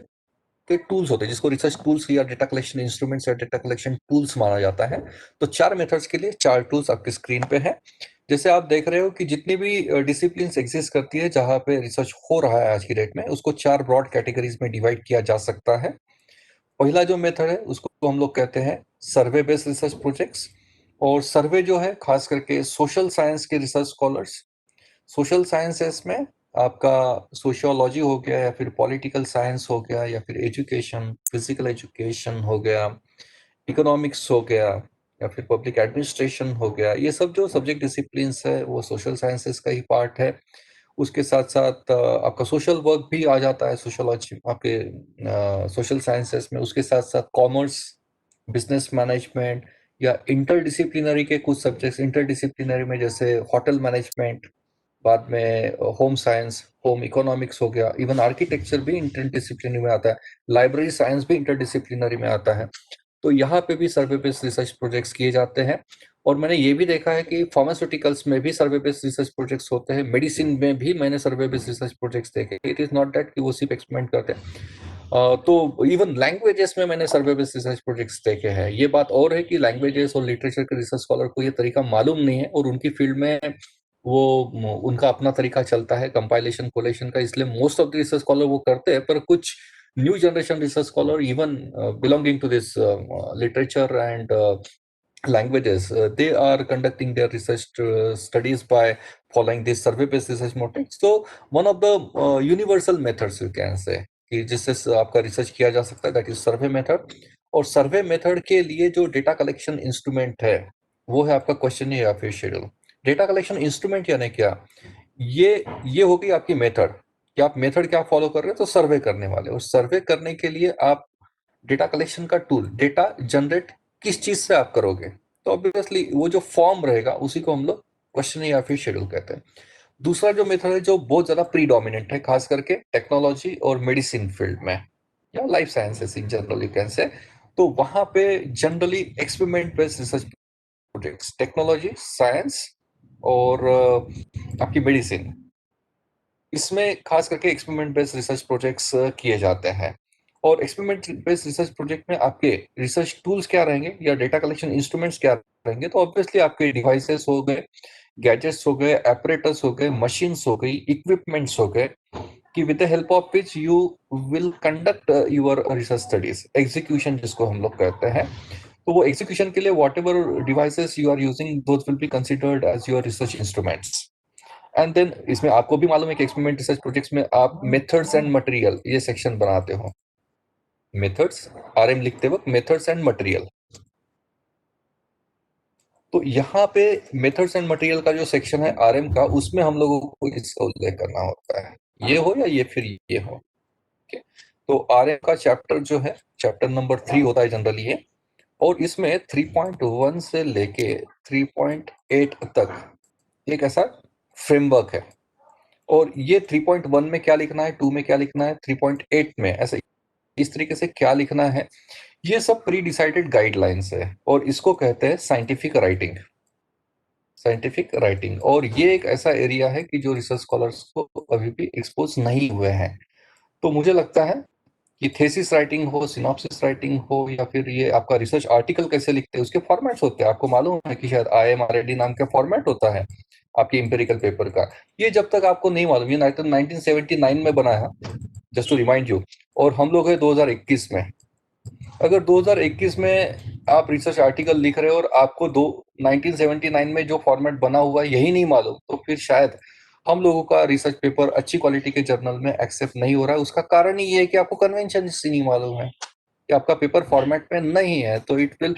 के टूल्स होते हैं जिसको रिसर्च टूल्स या डेटा कलेक्शन इंस्ट्रूमेंट्स या डेटा कलेक्शन टूल्स माना जाता है। तो 4 मेथड्स के लिए 4 टूल्स आपके स्क्रीन पे है। जैसे आप देख रहे हो कि जितनी भी डिसिप्लिन एग्जिस्ट करती है जहां पे रिसर्च हो रहा है आज की डेट में, उसको 4 ब्रॉड कैटेगरीज में डिवाइड किया जा सकता है। पहला जो मेथड है उसको हम लोग कहते हैं सर्वे बेस्ड रिसर्च प्रोजेक्ट्स। और सर्वे जो है खास करके सोशल साइंस के रिसर्च स्कॉलर्स, सोशल साइंसेस में आपका सोशियोलॉजी हो गया या फिर पॉलिटिकल साइंस हो गया या फिर एजुकेशन, फिजिकल एजुकेशन हो गया, इकोनॉमिक्स हो गया या फिर पब्लिक एडमिनिस्ट्रेशन हो गया, ये सब जो सब्जेक्ट डिसिप्लिन्स है वो सोशल साइंसेस का ही पार्ट है। उसके साथ साथ आपका सोशल वर्क भी आ जाता है सोशोलॉजी आपके सोशल साइंसेस में। उसके साथ साथ कॉमर्स, बिजनेस मैनेजमेंट या इंटरडिसिप्लिनरी के कुछ सब्जेक्ट्स इंटरडिसिप्लिनरी में जैसे होटल मैनेजमेंट, बाद में होम साइंस, होम इकोनॉमिक्स हो गया, इवन आर्किटेक्चर भी इंटरडिसिप्लिनरी में आता है, लाइब्रेरी साइंस भी इंटरडिसिप्लिनरी में आता है। तो यहाँ पे भी सर्वे बेस्ड रिसर्च प्रोजेक्ट्स किए जाते हैं। और मैंने ये भी देखा है कि फार्मास्यूटिकल्स में भी सर्वे बेस्ड रिसर्च प्रोजेक्ट्स होते हैं, मेडिसिन में भी मैंने सर्वे बेस्ड रिसर्च प्रोजेक्ट्स देखे। इट इज नॉट दैट कि वो सिर्फ एक्सपेरिमेंट करते हैं। तो इवन लैंग्वेजेस में मैंने सर्वे बेस्ड रिसर्च प्रोजेक्ट्स देखे हैं। ये बात और है कि लैंग्वेजेस और लिटरेचर के रिसर्च स्कॉलर को ये तरीका मालूम नहीं है और उनकी फील्ड में वो उनका अपना तरीका चलता है कंपाइलेशन कोलेशन का, इसलिए most of the research scholar वो करते हैं। पर कुछ new generation research scholar, even belonging to this literature and languages, they are conducting their research studies by following this survey-based research method. So one of the universal methods you can say कि जिससे आपका research किया जा सकता है, that is survey method. और survey method के लिए जो डेटा कलेक्शन इंस्ट्रूमेंट है वो है आपका क्वेश्चन या फिर शेड्यूल. डेटा कलेक्शन इंस्ट्रूमेंट यानी क्या? ये होगी आपकी मेथड कि आप मेथड क्या फॉलो कर रहे हो, तो सर्वे करने वाले. और सर्वे करने के लिए आप डेटा कलेक्शन का टूल, डेटा जनरेट किस चीज से आप करोगे, तो ऑब्वियसली वो जो फॉर्म रहेगा उसी को हम लोग क्वेश्चन या फिर शेड्यूल कहते हैं. दूसरा जो मेथड है जो बहुत ज्यादा प्रीडोमिनेंट है खास करके टेक्नोलॉजी और मेडिसिन फील्ड में या life sciences in general you can से, तो वहां पे generally experiment based research projects, technology, science और आपकी मेडिसिन, इसमें खास करके एक्सपेरिमेंट बेस्ड रिसर्च प्रोजेक्ट्स किए जाते हैं. और एक्सपेरिमेंट बेस्ड रिसर्च प्रोजेक्ट में आपके रिसर्च टूल्स क्या रहेंगे या डेटा कलेक्शन इंस्ट्रूमेंट्स क्या रहेंगे, तो ऑब्वियसली आपके डिवाइसेस हो गए, गैजेट्स हो गए, एपरेटस हो गए, मशीन्स हो गई, इक्विपमेंट्स हो गए, कि with the help of which you will conduct your research studies, execution जिसको हम लोग कहते हैं. तो वो एग्जीक्यूशन के लिए whatever devices you are using those will be considered as your research instruments. And then इसमें आपको भी मालूम है कि एक्सपेरिमेंट रिसर्च प्रोजेक्ट्स में आप मेथड्स एंड मटेरियल ये सेक्शन बनाते हो. मेथड्स, आरएम लिखते वक्त मेथड्स एंड मटेरियल. तो यहाँ पे मेथड्स एंड मटेरियल का जो सेक्शन है आरएम का, उसमें हम लोगों को इसका उल्लेख करना होता है. ये हो या ये फिर ये हो. okay? तो आरएम का चैप्टर जो है चैप्टर नंबर 3 होता है जनरली ये. और इसमें 3.1 से लेके 3.8 तक एक ऐसा फ्रेमवर्क है. और ये 3.1 में क्या लिखना है, 2 में क्या लिखना है, 3.8 में ऐसे इस तरीके से क्या लिखना है, ये सब प्री डिसाइडेड गाइडलाइंस है. और इसको कहते हैं साइंटिफिक राइटिंग. Scientific writing. और ये एक ऐसा एरिया है कि जो रिसर्च स्कॉलर्स को अभी भी एक्सपोज नहीं हुए हैं. तो मुझे लगता है कि थेसिस राइटिंग हो, सिनॉप्सिस राइटिंग हो, या फिर ये आपका रिसर्च आर्टिकल कैसे लिखते हैं उसके फॉर्मेट्स होते हैं. आपको मालूम है कि शायद IMRD नाम का फॉर्मेट होता है आपके इंपेरिकल पेपर का. ये जब तक आपको नहीं मालूम, ये 1979 में बना है, जस्ट टू रिमाइंड यू. और हम लोग है 2021 में. अगर 2021 में आप रिसर्च आर्टिकल लिख रहे हो और आपको 1979 में जो फॉर्मेट बना हुआ है यही नहीं मालूम, तो फिर शायद हम लोगों का रिसर्च पेपर अच्छी क्वालिटी के जर्नल में एक्सेप्ट नहीं हो रहा है. उसका कारण ही ये है कि आपको कन्वेंशन से नहीं मालूम है कि आपका पेपर फॉर्मेट में नहीं है. तो it will,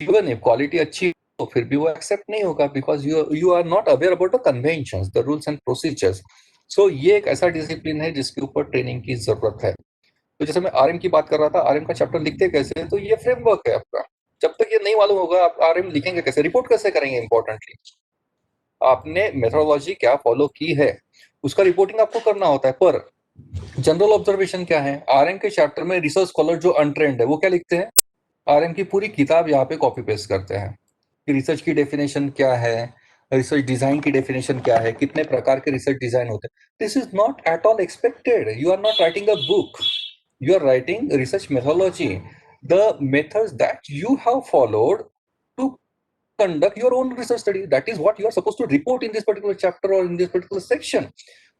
even if quality अच्छी तो फिर भी वो एक्सेप्ट नहीं होगा, because you are not aware about the conventions, the rules and procedures. So ये एक ऐसा डिसिप्लिन है जिसके ऊपर ट्रेनिंग की जरूरत है. तो जैसे मैं आरएम की बात कर रहा था, आरएम का चैप्टर लिखते कैसे, तो ये फ्रेमवर्क है आपका. जब तक ये नहीं मालूम होगा आप आरएम लिखेंगे कैसे, रिपोर्ट कैसे करेंगे, इंपॉर्टेंटली आपने मेथोडोलॉजी क्या फॉलो की है उसका रिपोर्टिंग आपको करना होता है. पर जनरल ऑब्जर्वेशन क्या है, आरएम के चैप्टर में रिसर्च स्कॉलर जो अनट्रेंड है वो क्या लिखते हैं, आरएम की पूरी किताब यहाँ पे कॉपी पेस्ट करते हैं कि रिसर्च की डेफिनेशन क्या है, रिसर्च डिजाइन की डेफिनेशन क्या है, कितने प्रकार के रिसर्च डिजाइन होते हैं. This is not at all expected. You are not writing a book, you are writing research methodology, the methods that you have followed to conduct your own research study. That is what you are supposed to report in this particular chapter or in this particular section.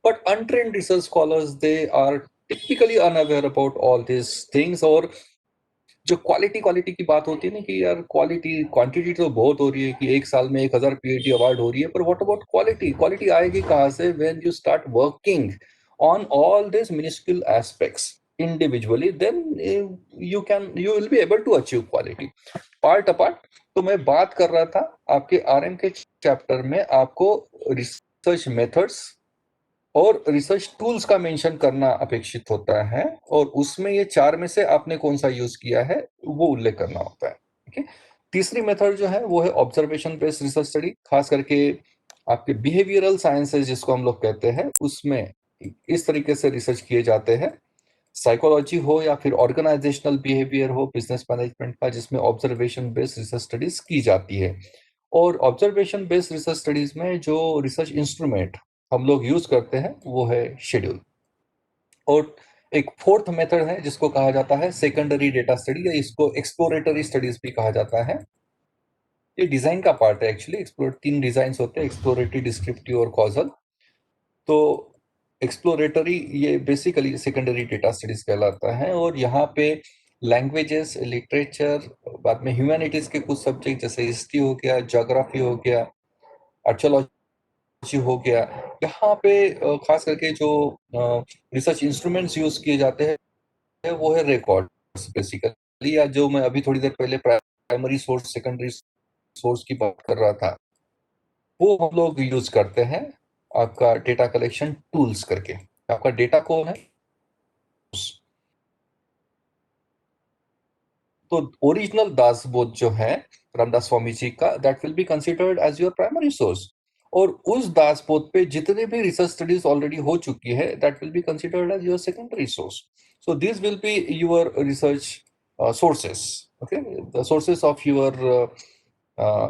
But untrained research scholars, they are typically unaware about all these things. और जो quality की बात होती है ना कि यार quality quantity तो बहुत हो रही है कि एक साल में 1000 PhD अवार्ड हो रही है, पर व्हाट अबाउट क्वालिटी, क्वालिटी आएगी कहाँ से, when you start working on all this minuscule aspects individually, then you will be able to achieve quality. Part apart, तो मैं बात कर रहा था आपके आरएम के चैप्टर में आपको रिसर्च मेथड्स और रिसर्च टूल्स का मेंशन करना अपेक्षित होता है. और उसमें ये 4 में से आपने कौन सा यूज किया है वो उल्लेख करना होता है. ठीक है. तीसरी मेथड जो है वो है ऑब्जर्वेशन बेस्ड रिसर्च स्टडी. खास करके आपके बिहेवियरल साइंसेज जिसको हम लोग कहते हैं, उसमें इस तरीके से रिसर्च किए जाते हैं. साइकोलॉजी हो या फिर ऑर्गेनाइजेशनल बिहेवियर हो, बिजनेस मैनेजमेंट का, जिसमें ऑब्जर्वेशन बेस्ड रिसर्च स्टडीज की जाती है. और ऑब्जर्वेशन बेस्ड रिसर्च स्टडीज में जो रिसर्च इंस्ट्रूमेंट हम लोग यूज करते हैं वो है शेड्यूल. और एक फोर्थ मेथड है जिसको कहा जाता है सेकेंडरी डेटा स्टडी, या इसको एक्सप्लोरेटरी स्टडीज भी कहा जाता है. ये डिजाइन का पार्ट है एक्चुअली. 3 डिजाइन होते हैं, एक्सप्लोरेटरी, डिस्क्रिप्टिव और कॉजल. तो एक्सप्लोरेटरी ये बेसिकली सेकेंडरी डेटा स्टडीज कहलाता है, और यहाँ पे लैंग्वेजेस, लिटरेचर, बाद में ह्यूमैनिटीज के कुछ सब्जेक्ट जैसे हिस्ट्री हो गया, ज्योग्राफी हो गया, आर्कियोलॉजी हो गया, यहाँ पे खास करके जो रिसर्च इंस्ट्रूमेंट्स यूज किए जाते हैं वो है रिकॉर्ड्स बेसिकली, या जो मैं अभी थोड़ी देर पहले प्राइमरी सोर्स, सेकेंडरी सोर्स की बात कर रहा था, वो हम लोग यूज करते हैं आपका डेटा कलेक्शन टूल्स करके। आपका डेटा कौन है, तो ओरिजिनल दासबोध जो है रामदास स्वामी जी का, that will be considered as your primary source, और उस दासबोध पे जितने भी रिसर्च स्टडीज ऑलरेडी हो चुकी है, that will be considered as your secondary source. So this will be your research sources, okay, the sources of your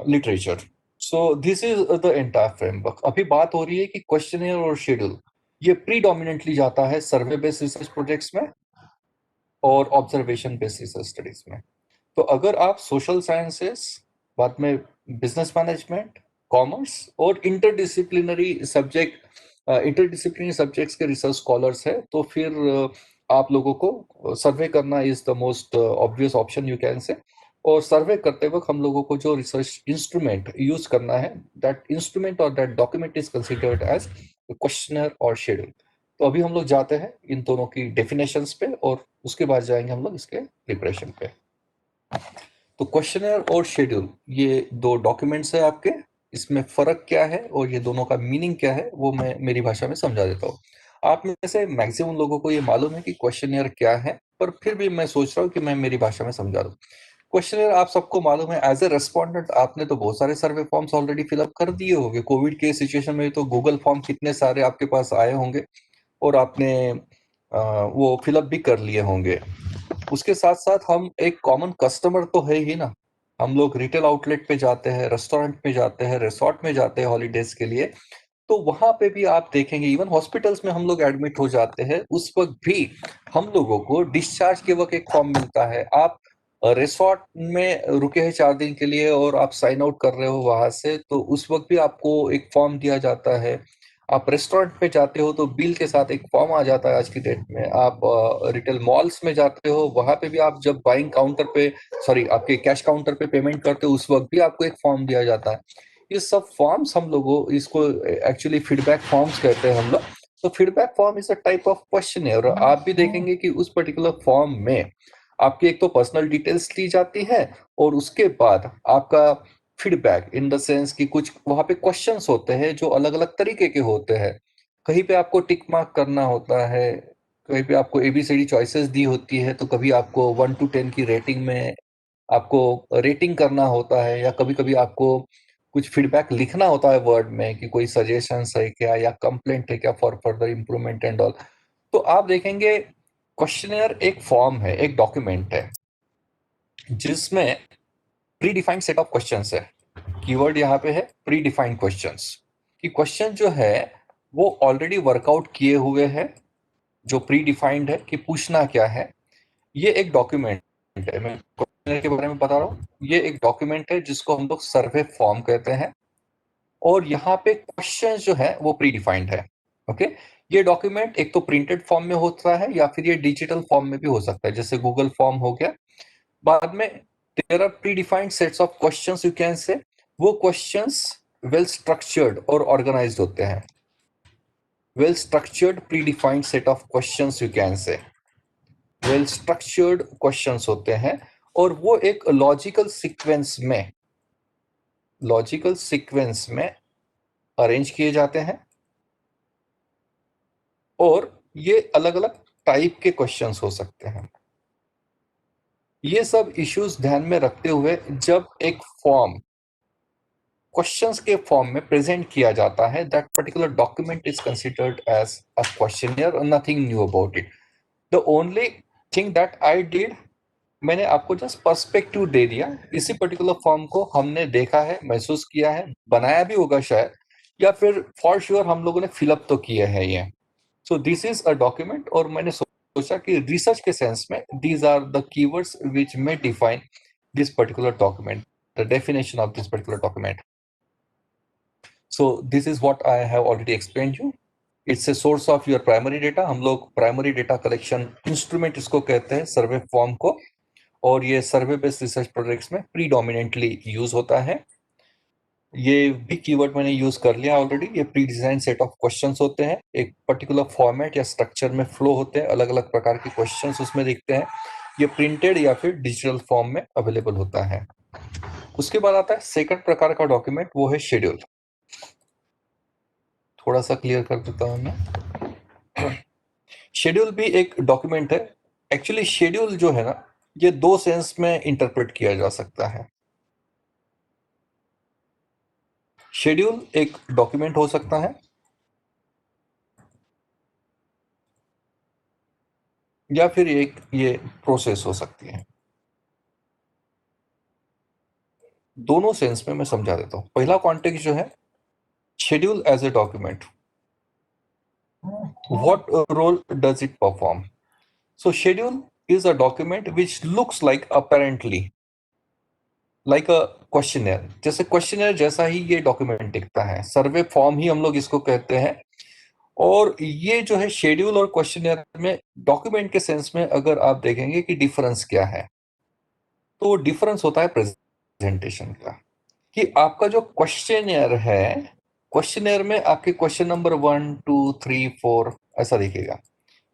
literature. So this is the entire framework. अभी बात हो रही है कि क्वेश्चनियर और शेड्यूल ये प्रीडोमिनेंटली जाता है सर्वे बेस्ड रिसर्च प्रोजेक्ट्स में और ऑब्जर्वेशन बेस्ड रिसर्च स्टडीज में. तो अगर आप सोशल साइंसेस, बाद में बिजनेस मैनेजमेंट, कॉमर्स और इंटरडिसिप्लिनरी सब्जेक्ट्स के रिसर्च स्कॉलर्स है, तो फिर आप लोगों को सर्वे करना is the most obvious option you can से. और सर्वे करते वक्त हम लोगों को जो रिसर्च इंस्ट्रूमेंट यूज करना है, दैट इंस्ट्रूमेंट और that document is considered as questionnaire और शेड्यूल. तो अभी हम लोग जाते हैं इन दोनों की डेफिनेशंस पे, और उसके बाद जाएंगे हम लोग इसके प्रिपरेशन पे. तो क्वेश्चनर और शेड्यूल ये दो डॉक्यूमेंट्स है आपके, इसमें फर्क क्या है और ये दोनों का मीनिंग क्या है वो मैं मेरी भाषा में समझा देता हूँ. आप में से मैक्सिमम लोगों को ये मालूम है कि क्वेश्चनर क्या है, पर फिर भी मैं सोच रहा हूँ कि मैं मेरी भाषा में समझा दूँ. क्वेश्चनर आप सबको मालूम है, एज ए रेस्पोंडेंट आपने तो बहुत सारे सर्वे फॉर्म्स ऑलरेडी फिलअप कर दिए होंगे. कोविड के सिचुएशन में तो गूगल फॉर्म कितने सारे आपके पास आए होंगे और आपने वो फिलअप भी कर लिए होंगे. उसके साथ साथ हम एक कॉमन कस्टमर तो है ही ना. हम लोग रिटेल आउटलेट पे जाते हैं, रेस्टोरेंट में जाते हैं, रिसोर्ट में जाते हैं हॉलीडेज के लिए, तो वहां पे भी आप देखेंगे, इवन हॉस्पिटल्स में हम लोग एडमिट हो जाते हैं, उस वक्त भी हम लोगों को डिस्चार्ज के वक्त एक फॉर्म मिलता है. आप रिसोर्ट में रुके हैं 4 दिन के लिए और आप साइन आउट कर रहे हो वहां से, तो उस वक्त भी आपको एक फॉर्म दिया जाता है. आप रेस्टोरेंट में जाते हो तो बिल के साथ एक फॉर्म आ जाता है आज की डेट में. आप रिटेल मॉल्स में जाते हो, वहां पे भी आप जब बाइंग काउंटर पे, सॉरी आपके कैश काउंटर पे पेमेंट करते हो, उस वक्त भी आपको एक फॉर्म दिया जाता है. ये सब फॉर्म्स हम लोगों, इसको एक्चुअली फीडबैक फॉर्म्स कहते हैं हम लोग. तो feedback form is a type of question, और आप भी देखेंगे कि उस पर्टिकुलर फॉर्म में आपकी एक तो पर्सनल डिटेल्स ली जाती है, और उसके बाद आपका फीडबैक इन द सेंस कि कुछ वहां पे क्वेश्चंस होते हैं जो अलग अलग तरीके के होते हैं. कहीं पे आपको टिक मार्क करना होता है, कहीं पे आपको एबीसीडी चॉइसेस दी होती है, तो कभी आपको 1 to 10 की रेटिंग में आपको रेटिंग करना होता है, या कभी कभी आपको कुछ फीडबैक लिखना होता है वर्ड में कि कोई सजेशन है क्या या कंप्लेंट है क्या for further improvement and all. तो आप देखेंगे क्वेश्चनर एक फॉर्म है, एक डॉक्यूमेंट है जिसमें pre defined set of questions है. कीवर्ड यहाँ पे है प्री डिफाइंड क्वेश्चंस. कि क्वेश्चन जो है वो ऑलरेडी वर्कआउट किए हुए हैं, जो प्री डिफाइंड है कि पूछना क्या है. ये एक डॉक्यूमेंट है, मैं क्वेश्चनर के बारे में बता रहा हूँ. ये एक डॉक्यूमेंट है जिसको हम लोग सर्वे फॉर्म कहते हैं, और यहाँ पे क्वेश्चन जो है वो प्री डिफाइंड है. ओके, ये डॉक्यूमेंट एक तो प्रिंटेड फॉर्म में होता है या फिर ये डिजिटल फॉर्म में भी हो सकता है, जैसे गूगल फॉर्म हो गया. बाद में there are predefined sets of questions you can say. वो क्वेश्चंस वेल स्ट्रक्चर्ड और ऑर्गेनाइज्ड होते हैं. Well structured predefined set of questions you can say, well structured questions होते हैं, और वो एक लॉजिकल सीक्वेंस में अरेंज किए जाते हैं. और ये अलग अलग टाइप के क्वेश्चंस हो सकते हैं. ये सब इश्यूज ध्यान में रखते हुए जब एक फॉर्म क्वेश्चंस के फॉर्म में प्रेजेंट किया जाता है, that particular document is considered as a questionnaire और nothing new about it. The only thing that I did, मैंने आपको जस्ट पर्सपेक्टिव दे दिया. इसी पर्टिकुलर फॉर्म को हमने देखा है, महसूस किया है, बनाया भी होगा शायद, या फिर फॉर श्योर हम लोगों ने फिलअप तो किए हैं ये. So this is a document, और मैंने सोचा कि रिसर्च के सेंस में these are the keywords which may define this particular document, the definition of this particular document. So this is what I have already explained you. It's a source of your primary data. हम लोग primary data collection instrument इसको कहते हैं, सर्वे form को, और ये सर्वे based research projects में predominantly use होता है। ये भी कीवर्ड मैंने यूज कर लिया ऑलरेडी। ये pre design set of questions होते हैं, एक पर्टिकुलर फॉर्मेट या स्ट्रक्चर में फ्लो होते हैं, अलग अलग प्रकार के क्वेश्चंस उसमें दिखते हैं। ये प्रिंटेड या फिर डिजिटल फॉर्म में अवेलेबल होता है। उसके बाद आता है सेकंड प्रकार का डॉक्यूमेंट, वो है शेड्यूल। थोड़ा सा क्लियर कर देता हूं मैं। शेड्यूल भी एक डॉक्यूमेंट है। एक्चुअली शेड्यूल जो है ना, ये दो सेंस में इंटरप्रेट किया जा सकता है। शेड्यूल एक डॉक्यूमेंट हो सकता है या फिर एक ये प्रोसेस हो सकती है। दोनों सेंस में मैं समझा देता हूं। पहला कॉन्टेक्स्ट जो है, schedule as a document, what role does it perform? So schedule is a document which looks like apparently like a questionnaire। जैसे क्वेश्चनर जैसा ही ये डॉक्यूमेंट दिखता है, सर्वे फॉर्म ही हम लोग इसको कहते हैं। और ये जो है शेड्यूल और क्वेश्चनर में डॉक्यूमेंट के सेंस में अगर आप देखेंगे कि डिफरेंस क्या है, तो डिफरेंस होता है प्रेजेंटेशन का। कि आपका जो क्वेश्चनर है, क्वेश्चनर में आपके क्वेश्चन नंबर 1 2 3 4 ऐसा दिखेगा।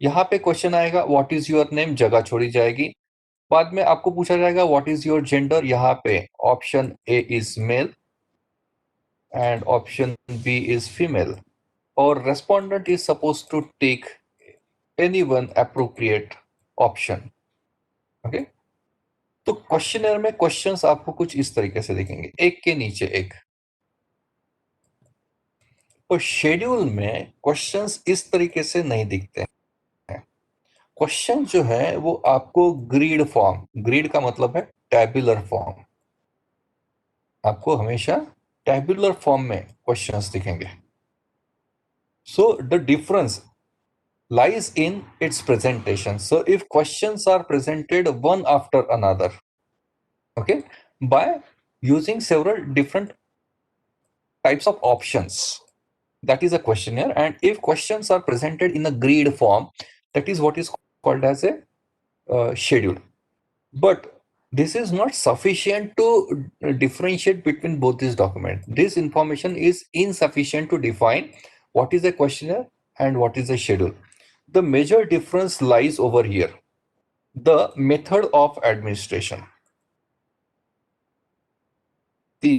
यहाँ पे क्वेश्चन आएगा व्हाट इज योर नेम, जगह छोड़ी जाएगी। बाद में आपको पूछा जाएगा व्हाट इज योर जेंडर, यहाँ पे option A is male and option B is female, और respondent is suppose to take any one appropriate option. Okay, तो क्वेश्चनर में क्वेश्चंस आपको कुछ इस तरीके से दिखेंगे, एक के नीचे एक। तो शेड्यूल में क्वेश्चंस इस तरीके से नहीं दिखते हैं। क्वेश्चन जो है वो आपको ग्रीड फॉर्म, ग्रीड का मतलब है टैबुलर फॉर्म, आपको हमेशा टैबुलर फॉर्म में क्वेश्चंस दिखेंगे। So the difference lies in its presentation. So if questions are presented one after another, okay, by using several different types of options, that is a questionnaire. And if questions are presented in a grid form, that is what is called as a schedule. But this is not sufficient to differentiate between both these documents. This information is insufficient to define what is a questionnaire and what is a schedule. The major difference lies over here, the method of administration. The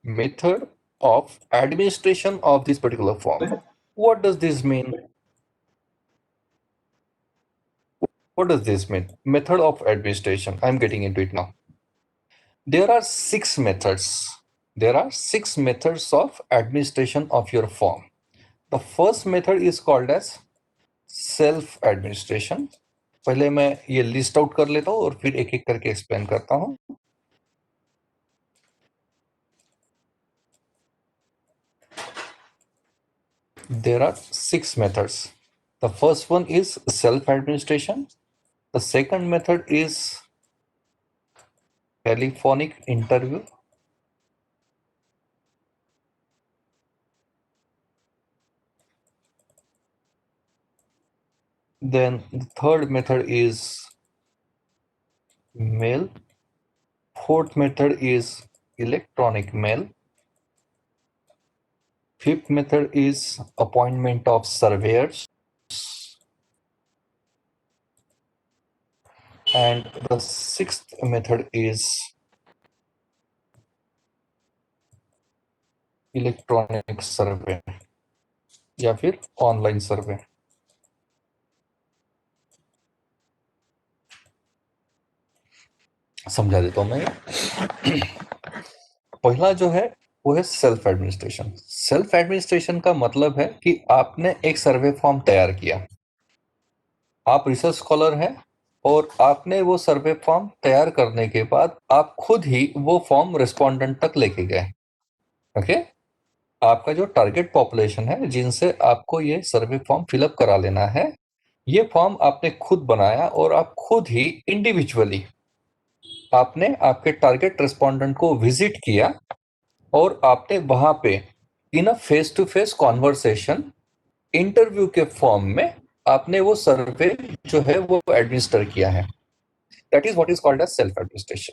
method of administration of this particular form. What does this mean? What does this mean? Method of administration. I'm getting into it now. There are 6 methods. There are 6 methods of administration of your form. The first method is called as self administration. पहले मैं ये list out कर लेता हूं और फिर एक एक करके एक्सप्लेन करता हूं। There are 6 methods. The first one is self administration. The second method is telephonic interview. Then the third method is mail. Fourth method is electronic mail. Fifth method is appointment of surveyors. And the sixth method is electronic survey या फिर online survey. समझा देता हूं मैं। पहला जो है वो है सेल्फ एडमिनिस्ट्रेशन। सेल्फ एडमिनिस्ट्रेशन का मतलब है कि आपने एक सर्वे फॉर्म तैयार किया, आप रिसर्च स्कॉलर हैं और आपने वो सर्वे फॉर्म तैयार करने के बाद आप खुद ही वो फॉर्म रिस्पोंडेंट तक लेके गए। ओके, आपका जो टारगेट पॉपुलेशन है जिनसे आपको ये सर्वे फॉर्म फिलअप करा लेना है, ये फॉर्म आपने खुद बनाया और आप खुद ही इंडिविजुअली आपने आपके टारगेट रिस्पोंडेंट को विजिट किया और आपने वहां पे in a face to face conversation interview के फॉर्म में आपने वो सर्वे जो है वो एडमिनिस्टर किया है, that is what is called as self administration.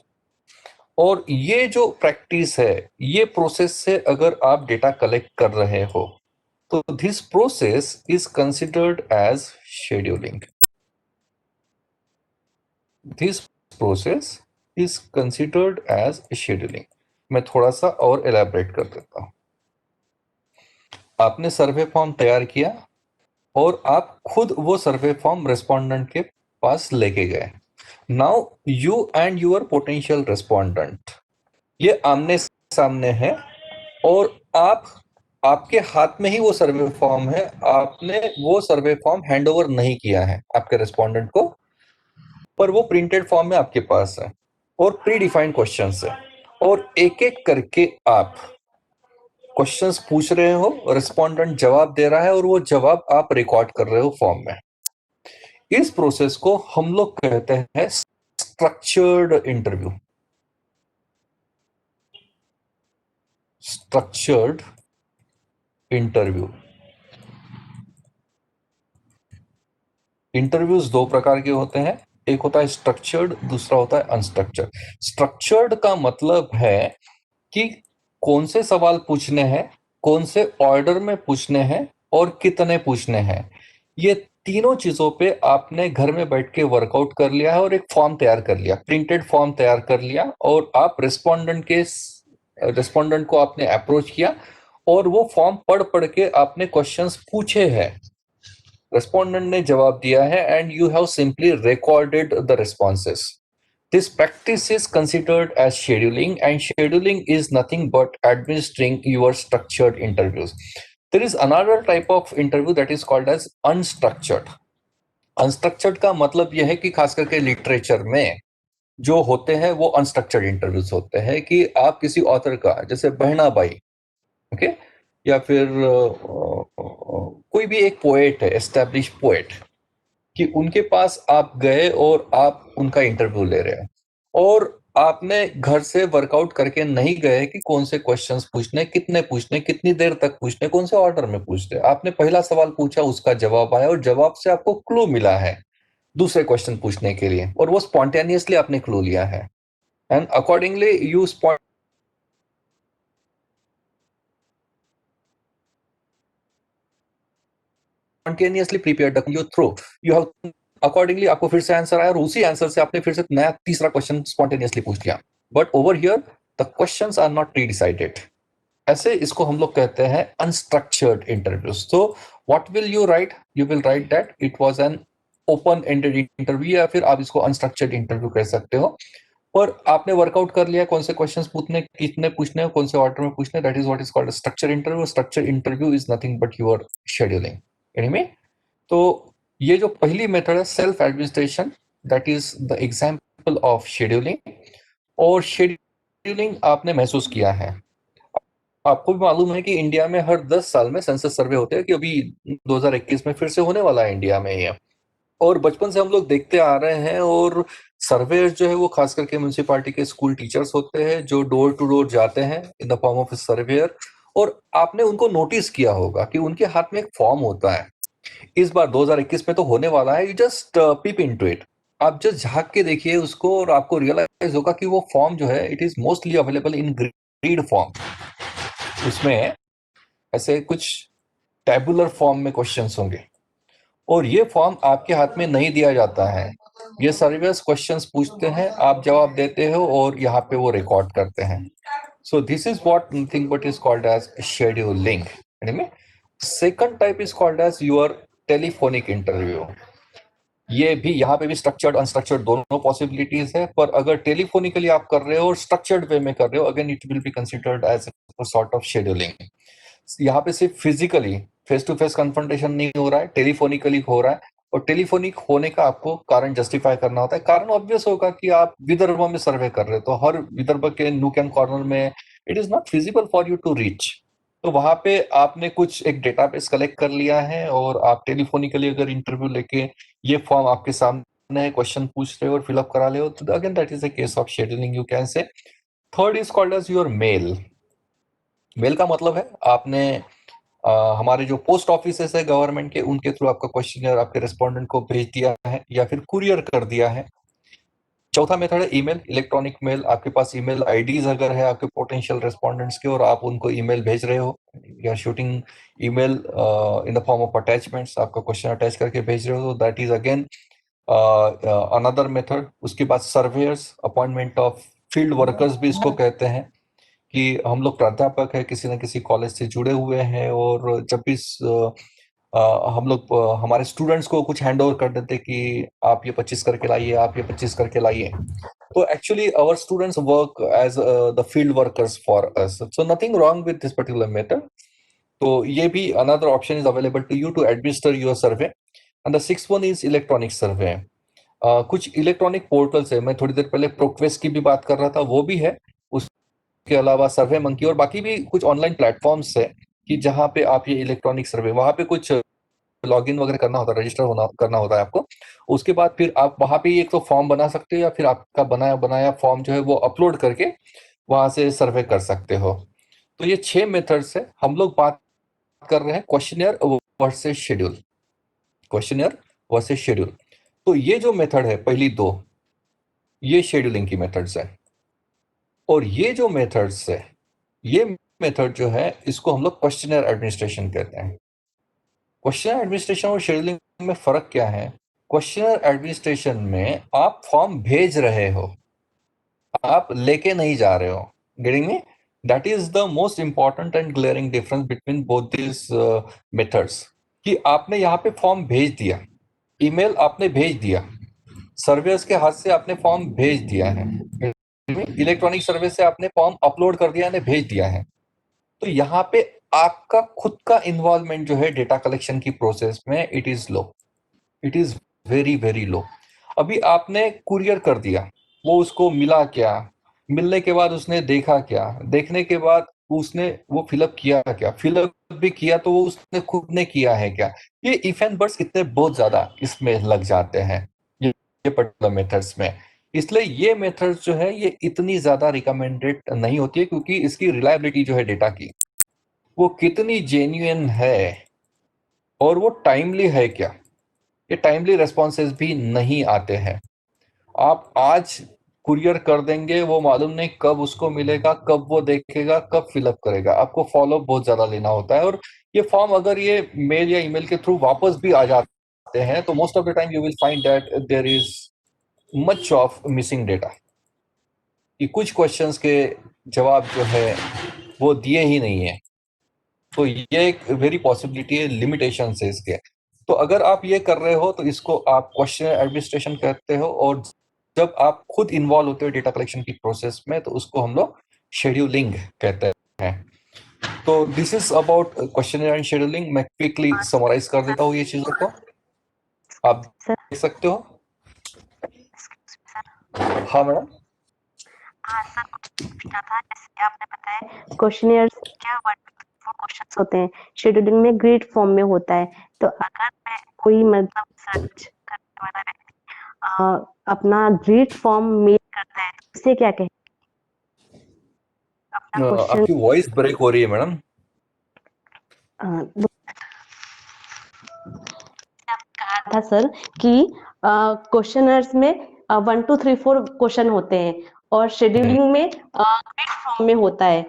और ये जो प्रैक्टिस है, ये प्रोसेस से अगर आप डेटा कलेक्ट कर रहे हो तो this process is considered as scheduling. This process is considered as scheduling. मैं थोड़ा सा और एलैबोरेट कर देता हूं। आपने सर्वे फॉर्म तैयार किया और आप खुद वो सर्वे फॉर्म रेस्पोंडेंट के पास लेके गए। Now you and your potential respondent ये आमने सामने है और आपके हाथ में ही वो सर्वे फॉर्म है, आपने वो सर्वे फॉर्म हैंड ओवर नहीं किया है आपके रेस्पोंडेंट को, पर वो प्रिंटेड फॉर्म में आपके पास है और प्री डिफाइंड क्वेश्चंस है, और एक एक करके आप क्वेश्चंस पूछ रहे हो, रेस्पोंडेंट जवाब दे रहा है और वो जवाब आप रिकॉर्ड कर रहे हो फॉर्म में। इस प्रोसेस को हम लोग कहते हैं structured interview. Structured interview. Interviews दो प्रकार के होते हैं, एक होता है स्ट्रक्चर्ड, दूसरा होता है अनस्ट्रक्चर्ड। स्ट्रक्चर्ड का मतलब है कि कौन से सवाल पूछने हैं, कौन से ऑर्डर में पूछने हैं और कितने पूछने हैं। ये तीनों चीजों पे आपने घर में बैठ के वर्कआउट कर लिया है और एक फॉर्म तैयार कर लिया, प्रिंटेड फॉर्म तैयार कर लिया, और आप रेस्पोंडेंट को आपने अप्रोच किया और वो फॉर्म पढ़ पढ़ के आपने क्वेश्चंस पूछे हैं, रेस्पोंडेंट ने जवाब दिया है, and you have simply recorded the responses. This practice is considered as scheduling, and scheduling is nothing but administering your structured interviews. There is another type of interview that is called as unstructured. Unstructured का मतलब यह है कि खास करके literature में जो होते हैं वो अनस्ट्रक्चर्ड इंटरव्यूज होते हैं, कि आप किसी ऑथर का, जैसे बहनाबाई, ओके, या फिर कोई भी एक पोएट है, एस्टैब्लिश पोएट, कि उनके पास आप गए और आप उनका इंटरव्यू ले रहे हो, और आपने घर से वर्कआउट करके नहीं गए कि कौन से क्वेश्चंस पूछने, कितने पूछने, कितनी देर तक पूछने, कौन से ऑर्डर में पूछने। आपने पहला सवाल पूछा, उसका जवाब आया और जवाब से आपको क्लू मिला है दूसरे क्वेश्चन पूछने के लिए, और वो स्पॉन्टेनियसली आपने क्लू लिया है, and accordingly you spontaneously prepared the you throw you have accordingly आपको फिर से आंसर आया और उसी आंसर से आपने फिर से नया तीसरा क्वेश्चन स्पॉन्टेनियसली पूछ लिया, but over here the questions are not predecided. ऐसे इसको हम लोग कहते हैं अनस्ट्रक्चर्ड इंटरव्यूज। तो what will you write? You will write that it was an open ended interview, या फिर आप इसको अनस्ट्रक्चर्ड इंटरव्यू कह सकते हो, पर आपने वर्कआउट कर लिया कौन से क्वेश्चंस पूछने, कितने पूछने, कौन से ऑर्डर में पूछने, that is what is called structure interview. Structure interview is nothing but your scheduling. Anyway, तो ये जो पहली मेथड है self administration, that is the example of scheduling. और शेड्यूलिंग आपने महसूस किया है, आपको भी मालूम है कि इंडिया में हर 10 साल में सेंसस सर्वे होते हैं, कि अभी 2021 में फिर से होने वाला है इंडिया में ये, और बचपन से हम लोग देखते आ रहे हैं। और सर्वे जो है वो खास करके म्यूनिसिपालिटी के स्कूल टीचर्स होते हैं जो डोर टू डोर जाते हैं in the form of surveyor, और आपने उनको नोटिस किया होगा कि उनके हाथ में एक फॉर्म होता है। इस बार 2021 में तो होने वाला है, you just peep into it, आप जस्ट झांक के देखिए उसको और आपको रियलाइज होगा कि वो फॉर्म जो है it is mostly available in grid form. उसमें ऐसे कुछ टैबुलर फॉर्म में क्वेश्चंस होंगे और ये फॉर्म आपके हाथ में नहीं दिया जाता है। ये सर्वेयर्स क्वेश्चंस पूछते हैं, आप जवाब देते हो और यहाँ पे वो रिकॉर्ड करते हैं। So this is what nothing but is called as scheduling. Second type is called as your telephonic interview. ये भी यहाँ पे भी स्ट्रक्चर्ड अनस्ट्रक्चर्ड दोनों पॉसिबिलिटीज है, पर अगर टेलीफोनिकली आप कर रहे हो और स्ट्रक्चर्ड वे में कर रहे हो, again it will be considered as a sort of scheduling. यहाँ पे सिर्फ physically face to face confrontation नहीं हो रहा है, टेलीफोनिकली हो रहा है, और टेलीफोनिक होने का आपको कारण जस्टिफाई करना होता है। कारण ऑब्वियस होगा कि आप विदर्भ में सर्वे कर रहे हो, तो हर विदर्भ के नूक एंड कॉर्नर में it is not feasible for you to reach. तो वहां पे आपने कुछ एक डेटाबेस कलेक्ट कर लिया है और आप टेलीफोनिकली अगर इंटरव्यू लेके ये फॉर्म आपके सामने क्वेश्चन पूछ रहे हो और फिलअप करा ले हो, तो again that is a case of scheduling you can say. Third is called as your mail. Mail का मतलब है आपने हमारे जो पोस्ट ऑफिसेस है गवर्नमेंट के, उनके थ्रू आपका क्वेश्चनियर आपके रेस्पोंडेंट को भेज दिया है या फिर कुरियर कर दिया है। चौथा मेथड है ईमेल, इलेक्ट्रॉनिक मेल। आपके पास ईमेल आईडीज अगर है आपके पोटेंशियल रेस्पोंडेंट्स के और आप उनको ईमेल भेज रहे हो, या shooting email in the form of attachments, आपका क्वेश्चन अटैच करके भेज रहे हो, that is again another method. उसके बाद surveyor's, appointment of field workers भी इसको कहते हैं, कि हम लोग प्राध्यापक है, किसी न किसी कॉलेज से जुड़े हुए हैं, और जब भी हम लोग हमारे स्टूडेंट्स को कुछ हैंड ओवर कर देते कि आप ये 25 करके लाइए, आप ये 25 करके लाइए, तो actually our students work as the field workers for us, so nothing wrong with this particular method. तो ये भी another option is available to you to administer your survey. And the sixth one is electronic survey. कुछ electronic portals है, मैं थोड़ी देर पहले प्रोक्वेस्ट की भी बात कर रहा था, वो भी है। उसके अलावा सर्वे मंकी और बाकी भी कुछ ऑनलाइन प्लेटफॉर्म्स है कि जहाँ पे आप ये इलेक्ट्रॉनिक सर्वे, वहां पे कुछ लॉगिन वगैरह करना होता है, रजिस्टर करना होता है आपको। उसके बाद फिर आप वहां पे एक तो फॉर्म बना सकते हो, या फिर आपका बनाया बनाया फॉर्म जो है वो अपलोड करके वहां से सर्वे कर सकते हो। तो ये 6 मेथड्स है। हम लोग बात कर रहे हैं questionnaire versus schedule, questionnaire versus schedule. तो ये जो मेथड है पहली दो, ये शेड्यूलिंग की मेथड्स है। और ये जो मेथड्स है, ये मेथड जो है इसको हम लोग क्वेश्चनियर एडमिनिस्ट्रेशन कहते हैं। क्वेश्चनियर एडमिनिस्ट्रेशन और शेड्यूलिंग में फर्क क्या है? क्वेश्चनियर एडमिनिस्ट्रेशन में आप फॉर्म भेज रहे हो, आप लेके नहीं जा रहे हो। Getting me? That is the most important and glaring difference between both this methods, कि आपने यहाँ पे फॉर्म भेज दिया, ईमेल आपने भेज दिया, सर्वेयर्स के हाथ से आपने फॉर्म भेज दिया है, इलेक्ट्रॉनिक सर्वे से आपने फॉर्म अपलोड कर दिया है, भेज दिया है। तो यहाँ पे आपका खुद का इन्वॉल्वमेंट जो है डेटा कलेक्शन की प्रोसेस में, it is low, it is very very low. अभी आपने कुरियर कर दिया, वो उसको मिला क्या, मिलने के बाद उसने देखा क्या, देखने के बाद उसने वो फिलअप किया क्या, फिलअप भी किया तो वो उसने खुद ने किया है क्या, ये इफ एंड बट्स कितने बहुत ज्यादा इसमें लग जाते हैं ये पर्टिकुलर मेथड्स में। इसलिए ये मेथड्स जो है ये इतनी ज्यादा रिकमेंडेड नहीं होती है, क्योंकि इसकी रिलायबिलिटी जो है डेटा की, वो कितनी जेन्युइन है और वो टाइमली है क्या, ये टाइमली रेस्पॉन्सेज भी नहीं आते हैं। आप आज कुरियर कर देंगे, वो मालूम नहीं कब उसको मिलेगा, कब वो देखेगा, कब फिलअप करेगा। आपको फॉलोअप बहुत ज्यादा लेना होता है। और ये फॉर्म अगर ये मेल या ईमेल के थ्रू वापस भी आ जाते हैं, तो most of the time you will find that there is much of missing data, कि कुछ क्वेश्चंस के जवाब जो है वो दिए ही नहीं है। तो ये एक वेरी पॉसिबिलिटी है, लिमिटेशन है इसके। तो अगर आप ये कर रहे हो तो इसको आप क्वेश्चन एडमिनिस्ट्रेशन कहते हो, और जब आप खुद इन्वॉल्व होते हो डेटा कलेक्शन की प्रोसेस में, तो उसको हम लोग शेड्यूलिंग कहते हैं। तो this is about question and scheduling. मैं क्विकली समराइज कर देता हूँ ये चीजों को, आप देख सकते हो। हाँ मैडम। हाँ सर, कुछ पूछना था। जैसे आपने बताया क्वेश्चनियर्स क्या 1 to 4 क्वेश्चंस होते हैं, शेड्यूलिंग में ग्रिड फॉर्म में होता है। तो अगर मैं कोई मतलब सर्च करने वाला व्यक्ति अपना ग्रिड फॉर्म मेल करता है, तो उसे क्या कहें? अपना क्वेश्चन आपकी वॉइस ब्रेक हो रही है मैडम। कहा था सर कि क्वेश्चनर्स में 1 to 3 4 क्वेश्चन होते हैं, और शेड्यूलिंग में ग्रिड फॉर्म में होता है।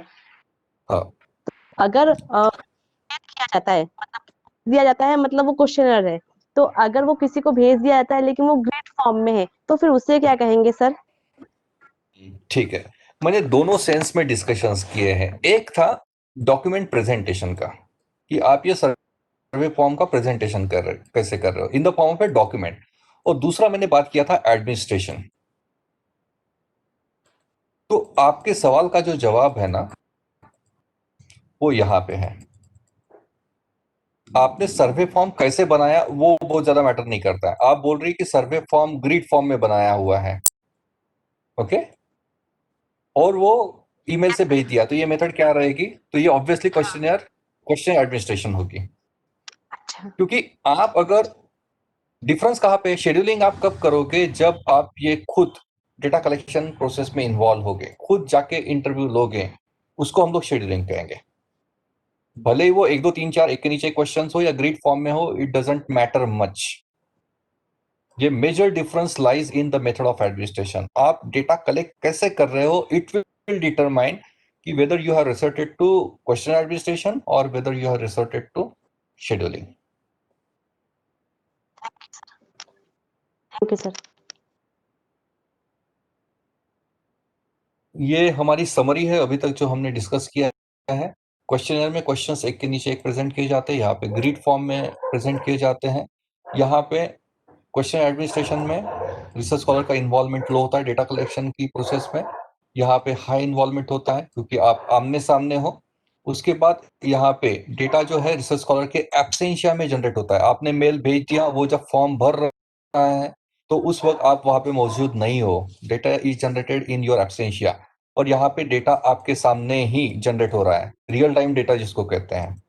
हाँ। अगर किया जाता है, मतलब दिया जाता है, मतलब वो क्वेश्चनर है, तो अगर वो किसी को भेज दिया जाता है लेकिन वो ग्रिड फॉर्म में है, तो फिर उसे क्या कहेंगे सर? ठीक है, मैंने दोनों सेंस में डिस्कशंस किए हैं। एक था डॉक्यूमेंट प्रेजेंटेशन का, कि आप ये सर्वे फॉर्म का प्रेजेंटेशन कर रहे कैसे कर रहे हो in the form of a document. और दूसरा मैंने बात किया था एडमिनिस्ट्रेशन। तो आपके सवाल का जो जवाब है ना, वो यहां पे है। आपने सर्वे फॉर्म कैसे बनाया वो बहुत ज्यादा मैटर नहीं करता है। आप बोल रही कि सर्वे फॉर्म ग्रिड फॉर्म में बनाया हुआ है, ओके, और वो ईमेल से भेज दिया, तो ये मेथड क्या रहेगी? तो ये ऑब्वियसली क्वेश्चन एडमिनिस्ट्रेशन होगी। अच्छा, क्योंकि आप अगर डिफरेंस कहाँ पे, शेड्यूलिंग आप कब करोगे? जब आप ये खुद डेटा कलेक्शन प्रोसेस में इन्वॉल्व होगे, खुद जाके इंटरव्यू लोगे, उसको हम लोग शेड्यूलिंग कहेंगे। भले ही वो 1 2 3 4 एक के नीचे क्वेश्चन हो या ग्रिड फॉर्म में हो, इट डजेंट मैटर मच। ये major difference lies in the method of administration. आप डेटा कलेक्ट कैसे कर रहे हो, इट विल डिटरमाइन कि whether you have resorted to question administration और whether you have resorted to scheduling. Thank you sir. ये हमारी समरी है अभी तक जो हमने डिस्कस किया है। क्वेश्चनर में क्वेश्चंस एक के नीचे एक प्रेजेंट किए जाते हैं, यहाँ पे ग्रिड फॉर्म में प्रेजेंट किए जाते हैं। यहाँ पे क्वेश्चन एडमिनिस्ट्रेशन में रिसर्च स्कॉलर का इन्वॉल्वमेंट लो होता है डेटा कलेक्शन की प्रोसेस में। यहाँ पे हाई इन्वॉल्वमेंट होता है क्योंकि आप आमने सामने हो। उसके बाद यहाँ पे डेटा जो है रिसर्च स्कॉलर के एब्सेंशिया में जनरेट होता है। आपने मेल भेज दिया, वो जब फॉर्म भर रहा है तो उस वक्त आप वहां पे मौजूद नहीं हो। Data is generated in your absentia और यहाँ पे डेटा आपके सामने ही जनरेट हो रहा है। रियल टाइम डेटा जिसको कहते हैं,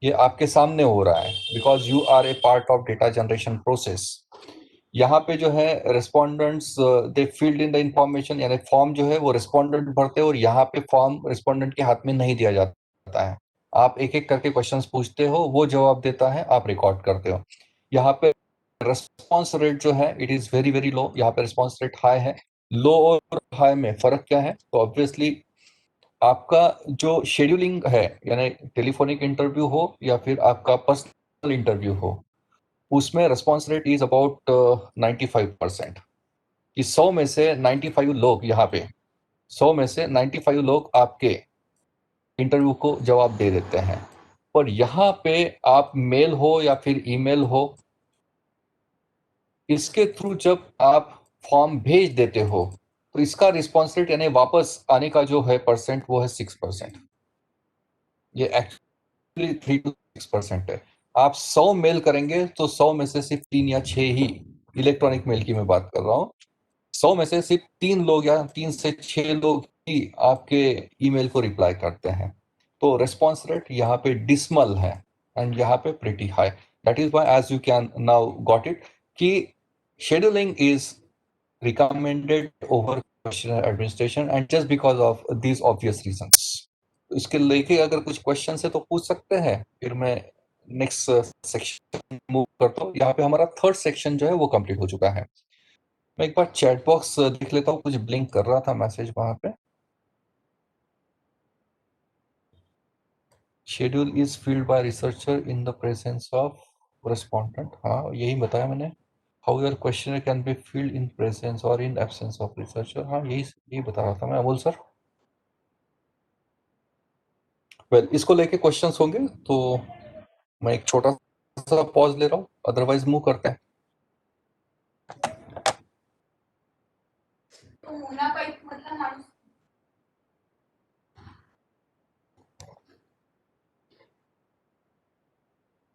ये आपके सामने हो रहा है because you are a part of data generation process. यहाँ पे जो है respondents they filled in the information, यानी फॉर्म जो है वो रेस्पोंडेंट भरते हैं और यहाँ पे फॉर्म रेस्पोंडेंट के हाथ में नहीं दिया जाता है। आप एक एक करके क्वेश्चंस पूछते हो, वो जवाब देता है, आप रिकॉर्ड करते हो। यहाँ पे रेस्पॉन्स रेट जो है it is very very low. यहाँ पे रेस्पॉन्स रेट हाई है। लो और हाई में फर्क क्या है? तो ऑब्वियसली आपका जो शेड्यूलिंग है, यानी टेलीफोनिक इंटरव्यू हो या फिर आपका पर्सनल इंटरव्यू हो, उसमें रेस्पॉन्स रेट इज अबाउट 95%। कि 100 में से 95 लोग, यहाँ पे 100 में से 95 लोग आपके इंटरव्यू को जवाब दे देते हैं। पर यहाँ पे आप मेल हो या फिर ईमेल हो, इसके थ्रू जब आप फॉर्म भेज देते हो तो इसका रिस्पॉन्स रेट यानी वापस आने का जो है परसेंट वो है 6%। ये एक्चुअली 3 to 6% है। आप 100 मेल करेंगे तो 100 में से सिर्फ 3 या 6 ही, इलेक्ट्रॉनिक मेल की मैं बात कर रहा हूँ, 100 में से सिर्फ 3 लोग या 3 से 6 लोग ही आपके ईमेल को रिप्लाई करते हैं। तो रेस्पॉन्स रेट यहाँ पे डिसमल है एंड यहाँ पे pretty high. That is why as you can now got it कि scheduling is recommended over questionnaire administration and just because of these obvious reasons। इसके लेके अगर कुछ क्वेश्चन है तो पूछ सकते हैं, फिर मैं नेक्स्ट सेक्शन मूव करता हूँ। यहाँ पे हमारा थर्ड सेक्शन जो है वो कंप्लीट हो चुका है। मैं एक बार चैट बॉक्स देख लेता हूँ, कुछ ब्लिंक कर रहा था मैसेज वहां पे। Schedule is filled by researcher in the presence of respondent. हाँ, यही बताया मैंने। How your question can be filled in presence और इन एब्सेंस ऑफ रिसर्चर। हाँ, यही बता रहा था मैं, अमोल सर। वेल, इसको लेके क्वेश्चंस होंगे तो मैं एक छोटा सा पॉज ले रहा हूँ, अदरवाइज मूव करते हैं।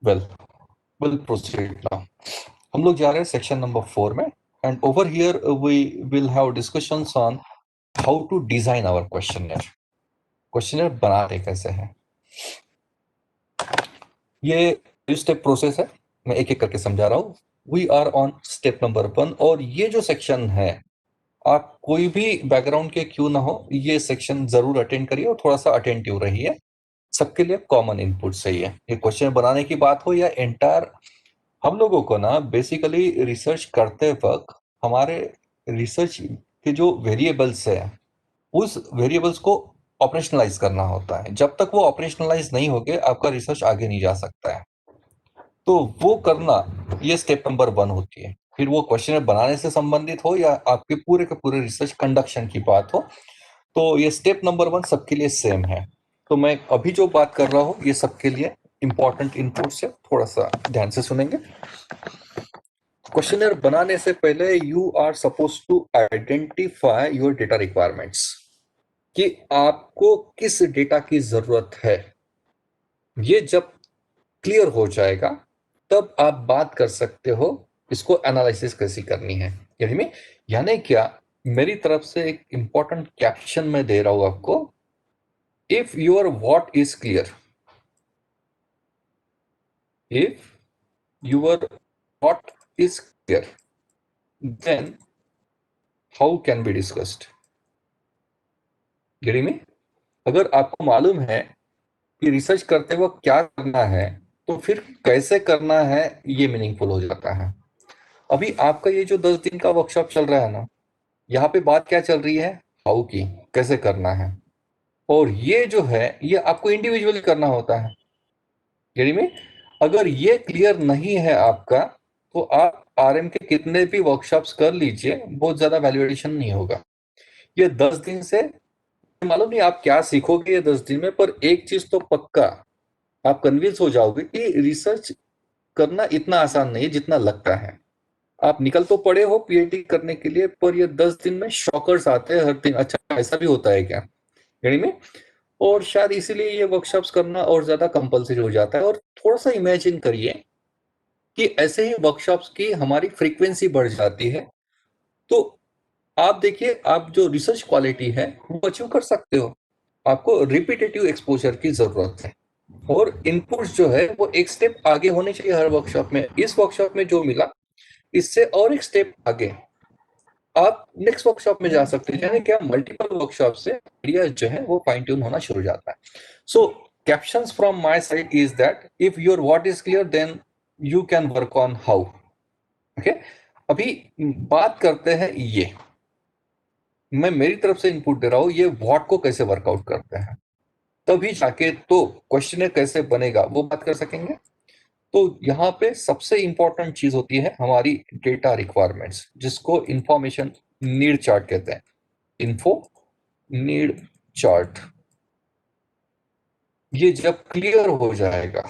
Well, will proceed now. हम लोग जा रहे हैं सेक्शन नंबर 4 में and over here we will have discussions on how to design our questionnaire. Questionnaire बनाते कैसे हैं, ये स्टेप प्रोसेस है, मैं एक एक करके समझा रहा हूँ। We are on step number 1 और ये जो सेक्शन है, आप कोई भी बैकग्राउंड के क्यों ना हो, ये सेक्शन जरूर अटेंड करिए और थोड़ा सा अटेंटिव रहिए। सबके लिए कॉमन इनपुट सही है। ये क्वेश्चन बनाने की बात हो या एंटायर, हम लोगों को ना बेसिकली रिसर्च करते वक्त हमारे रिसर्च के जो वेरिएबल्स है, उस वेरिएबल्स को ऑपरेशनलाइज करना होता है। जब तक वो ऑपरेशनलाइज नहीं होगे आपका रिसर्च आगे नहीं जा सकता है। तो वो करना, ये स्टेप नंबर 1 होती है। फिर वो क्वेश्चन बनाने से संबंधित हो या आपके पूरे के पूरे रिसर्च कंडक्शन की बात हो, तो ये स्टेप नंबर 1 सबके लिए सेम है। तो मैं अभी जो बात कर रहा हूँ ये सबके लिए इंपॉर्टेंट इनपुट्स है, थोड़ा सा ध्यान से सुनेंगे। क्वेश्चनर बनाने से पहले you are suppose to identify your data requirements, कि आपको किस डेटा की जरूरत है। ये जब क्लियर हो जाएगा तब आप बात कर सकते हो इसको एनालिसिस कैसी करनी है। यानी क्या, मेरी तरफ से एक इंपॉर्टेंट कैप्शन में दे रहा हूं आपको। If your what is clear, if your what is clear, then how can be discussed. Getting me? अगर आपको मालूम है कि रिसर्च करते वक्त क्या करना है, तो फिर कैसे करना है ये मीनिंगफुल हो जाता है। अभी आपका ये जो 10 दिन का वर्कशॉप चल रहा है ना, यहाँ पे बात क्या चल रही है, हाउ की, कैसे करना है। और ये जो है ये आपको इंडिविजुअली करना होता है। यानी में अगर ये क्लियर नहीं है आपका, तो आप आरएम के कितने भी वर्कशॉप्स कर लीजिए, बहुत ज्यादा वैल्यूएशन नहीं होगा। ये 10 दिन से मालूम नहीं आप क्या सीखोगे ये 10 दिन में, पर एक चीज तो पक्का, आप कन्विंस हो जाओगे कि रिसर्च करना इतना आसान नहीं है जितना लगता है। आप निकल तो पड़े हो पीएचडी करने के लिए, पर ये 10 दिन में शॉकर्स आते हैं हर दिन, अच्छा ऐसा भी होता है क्या, यानी में। और शायद इसीलिए ये वर्कशॉप्स करना और ज्यादा कंपलसरी हो जाता है। और थोड़ा सा इमेजिन करिए कि ऐसे ही वर्कशॉप्स की हमारी फ्रीक्वेंसी बढ़ जाती है, तो आप देखिए आप जो रिसर्च क्वालिटी है वो अचीव कर सकते हो। आपको रिपीटेटिव एक्सपोजर की जरूरत है, और इनपुट्स जो है वो एक स्टेप आगे होने चाहिए हर वर्कशॉप में। इस वर्कशॉप में जो मिला, इससे और एक स्टेप आगे आप नेक्स्ट वर्कशॉप में जा सकते हैं। यानी क्या मल्टीपल वर्कशॉप से आइडिया जो है वो फाइन ट्यून होना शुरू हो जाता है। So captions from my side is that if your what is clear then you can work on how. Okay, अभी बात करते हैं ये, मैं मेरी तरफ से इनपुट दे रहा हूं, ये व्हाट को कैसे वर्कआउट करते हैं, तभी जाके तो क्वेश्चन कैसे बनेगा वो बात कर सकेंगे। तो यहाँ पे सबसे इंपॉर्टेंट चीज होती है हमारी डेटा रिक्वायरमेंट्स, जिसको इंफॉर्मेशन नीड चार्ट कहते हैं। इन्फो नीड चार्ट, ये जब क्लियर हो जाएगा,